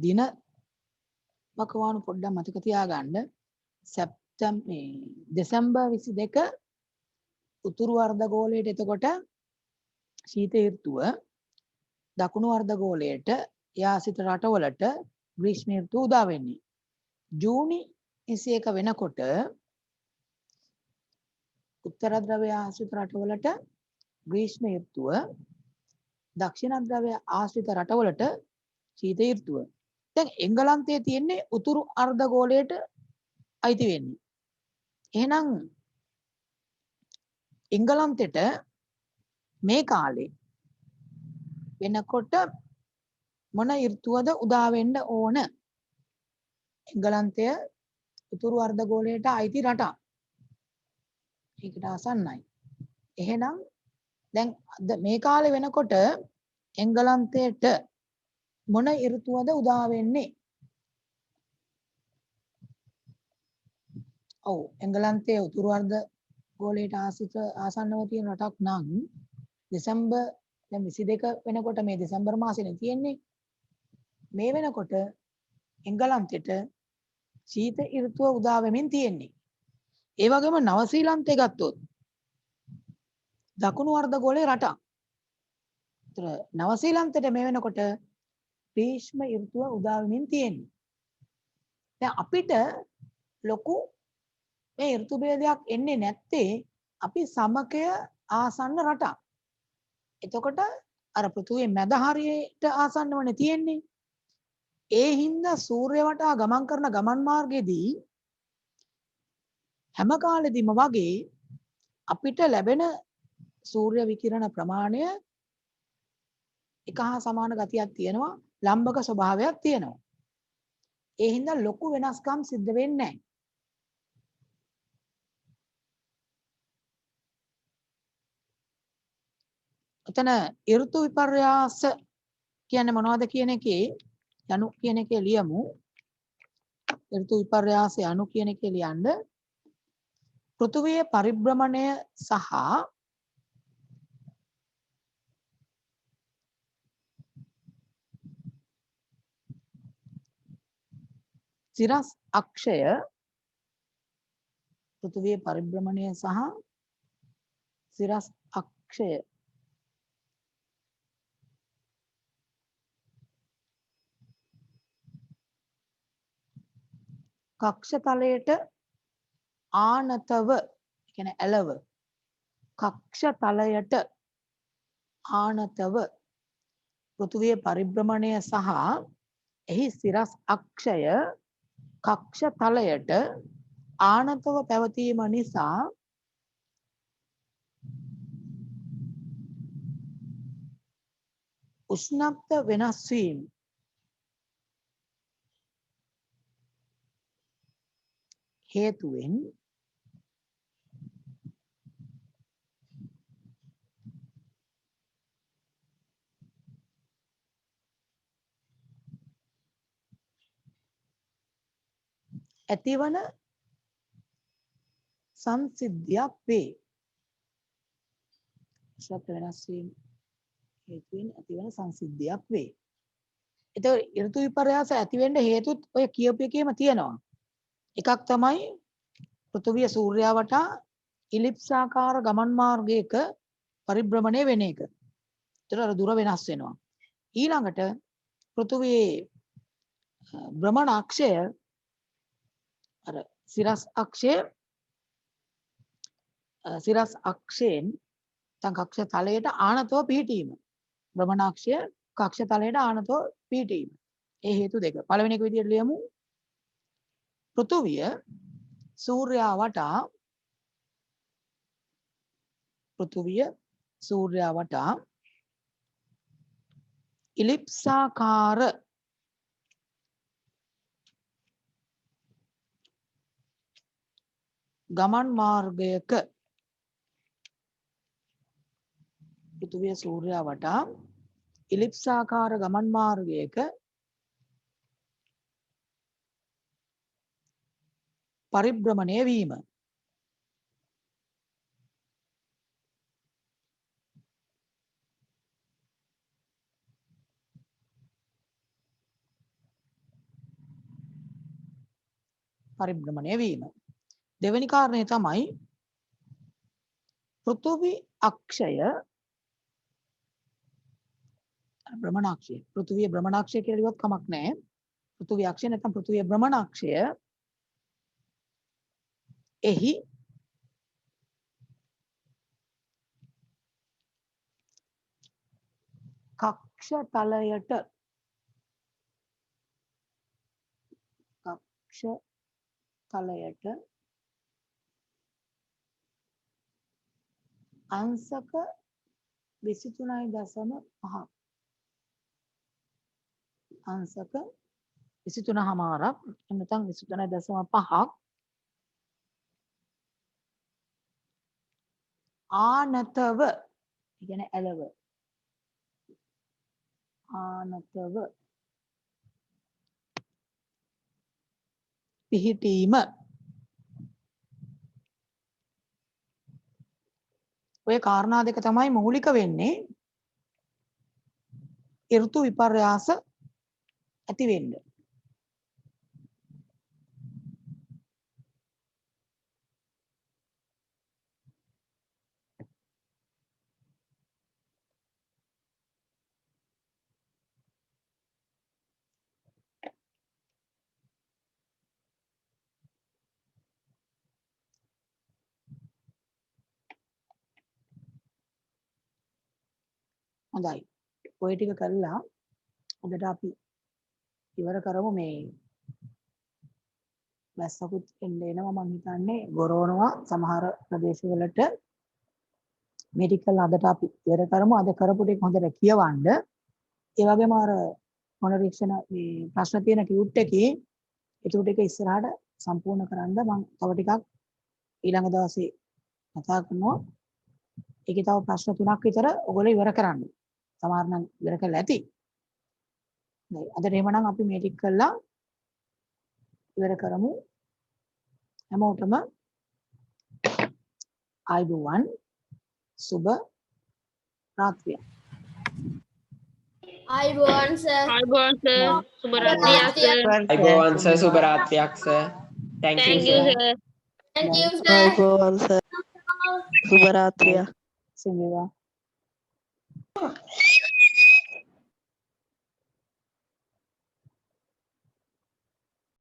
දින වකවානු පොඩ්ඩක් මතක තියාගන්න. දෙසැම්බර් 22 උතුරු අර්ධගෝලයට එතකොට ශීත ඍතුව, දකුණු අර්ධගෝලයට යාසිත රටවලට ග්‍රීෂ්ම ඍතුව උදා වෙන්නේ. ජූනි 21 වෙනකොට උත්තර ද්‍රවය ආශ්‍රිත රටවලට ග්‍රීෂ්ම ඍතුව, දක්ෂිණ ද්‍රවය ආශ්‍රිත රටවලට ශීත ඍතුව. දැන් එංගලන්තයේ තියෙන්නේ උතුරු අර්ධගෝලයට අයිති වෙන්නේ. එහෙනම් එංගලන්තෙට මේ කාලේ වෙනකොට මොන ඍතුවද උදා වෙන්න ඕන? එංගලන්තය උතුරු අර්ධගෝලයට අයිති රටක්. ඒකට ආසන්නයි. එහෙනම් දැන් මේ කාලේ වෙනකොට එංගලන්තයට මොන ඍතුවද උදා වෙන්නේ? ඔව් එංගලන්තයේ උතුරු අර්ධගෝලයට ආසන්නව තියෙන රටක් නම් දෙසැම්බර් දැන් 22 වෙනකොට මේ දෙසැම්බර් මාසෙනේ තියෙන්නේ. මේ වෙනකොට එංගලන්තෙට ශීත ඍතුව උදා වෙමින් තියෙන්නේ. ඒ වගේම නවසීලන්තය ගත්තොත් දකුණු අර්ධගෝලයේ රටක්. ඒතර නවසීලන්තයට මේ වෙනකොට ග්‍රීෂ්ම ඍතුව උදා වෙමින් තියෙන්නේ. දැන් අපිට ලොකු මේ ඍතු භේදයක් එන්නේ නැත්තේ අපි සමකය ආසන්න රටක්. එතකොට අර පෘථුවියේ මැද හරියට ආසන්නවනේ තියෙන්නේ. ඒ හින්දා සූර්ය වටා ගමන් කරන ගමන් මාර්ගයේදී හැම කාලෙදිම වගේ අපිට ලැබෙන සූර්ය විකිරණ ප්‍රමාණය එක හා සමාන ගතියක් තියෙනවා, ලම්බක ස්වභාවයක් තියෙනවා. ඒ හින්දා ලොකු වෙනස්කම් සිද්ධ වෙන්නේ නැහැ. එතන ඍතු විපර්යාස කියන්නේ මොනවද කියන එකේ යනු කියන එකේ ලියමු. ඍතු විපර්යාසය අනු කියන එකේ ලියන්න පෘථුවියේ පරිභ්‍රමණය සහ සිරස් අක්ෂය, පෘථුවියේ පරිභ්‍රමණය සහ සිරස් අක්ෂය කක්ෂතලයට ආනතව කියන්නේ ඇලව කක්ෂතලයට ආනතව පෘථුවියේ පරිභ්‍රමණය සහ එහි සිරස් අක්ෂය කක්ෂතලයට ආනතව පැවතීම නිසා උෂ්ණත්ව වෙනස් වීම හේතුවෙන් ඇතිවන සංසිද්ධියක් වේ. උෂ්ණත්ව වෙනස් වීම හේතුවෙන් ඇතිවන සංසිද්ධියක් වේ. එතකොට ඍතු විපර්යාස ඇති වෙන්න හේතුත් ඔය කියපු එකේම තියෙනවා. එකක් තමයි පෘථුවිය සූර්යයා වටා ඉලිප්සාකාර ගමන් මාර්ගයක පරිභ්‍රමණය වෙන එක. ඒතර අර දුර වෙනස් වෙනවා. ඊළඟට පෘථුවියේ භ්‍රමණ අක්ෂය අර සිරස් අක්ෂයෙන් තන් කක්ෂ තලයට ආනතව පිහිටීම. භ්‍රමණ අක්ෂය කක්ෂ තලයට ආනතව පිහිටීම. ඒ හේතු දෙක. පළවෙනි එක විදිහට ලියමු. පෘථුවිය සූර්යයා වටා ඉලිප්සාකාර ගමන් මාර්ගයක පෘථුවිය සූර්යයා වටා ඉලිප්සාකාර ගමන් මාර්ගයක පරිභ්‍රමණය වීම. පරිභ්‍රමණය වීම. දෙවෙනි කාරණය තමයි පෘථුවි අක්ෂය භ්‍රමණාක්ෂය. පෘථුවිය භ්‍රමණාක්ෂය කියලා කිව්වත් කමක් නැහැ. පෘථුවි අක්ෂය නැත්නම් පෘථුවිය භ්‍රමණාක්ෂය එහි කක්ෂතලයට අංශක 23.5 අංශක 23.5ක් නැත්නම් 23.5ක් ආනතව කියන්නේ ඇලව ආනතව පිහිටීම. ඔය කාරණා දෙක තමයි මූලික වෙන්නේ ඍතු විපර්යාස ඇති වෙන්න. හොඳයි. ඔය ටික කළා අදට අපි ඉවර කරමු. මේ වැස්සකුත් එනවා මම හිතන්නේ ගොරෝනවා සමහර ප්‍රදේශවලට. මේ ටික කළා අදට අපි ඉවර කරමු. අද කරපු ටික හොඳට කියවන්න. ඒ වගේම අර මොනරික්ෂණ මේ ප්‍රශ්න තියෙන ටියුට් එකේ ඒ ටික ඉස්සරහට සම්පූර්ණ කරන්න මම තව ටිකක් ඊළඟ දවසේ කතා කරනවා. ඒකේ තව ප්‍රශ්න 3ක් විතර ඔයගොල්ලෝ ඉවර කරන්න. සමහර නම් ඉවර කරලා ඇති. හරි. අද එහෙමනම් අපි මේ ටික කළා ඉවර කරමු. හැමෝටම ආයුබෝවන් සුබ රාත්‍රියක්. ආයුබෝවන් සර්. ආයුබෝවන් සර්. සුබ රාත්‍රියක් සර්. අයිබෝවන් සර් සුබ රාත්‍රියක් sir. Thank you Thank you sir. sir. Thank you sir. ආයුබෝවන් සර්. සුබ රාත්‍රියක්. සිංහවා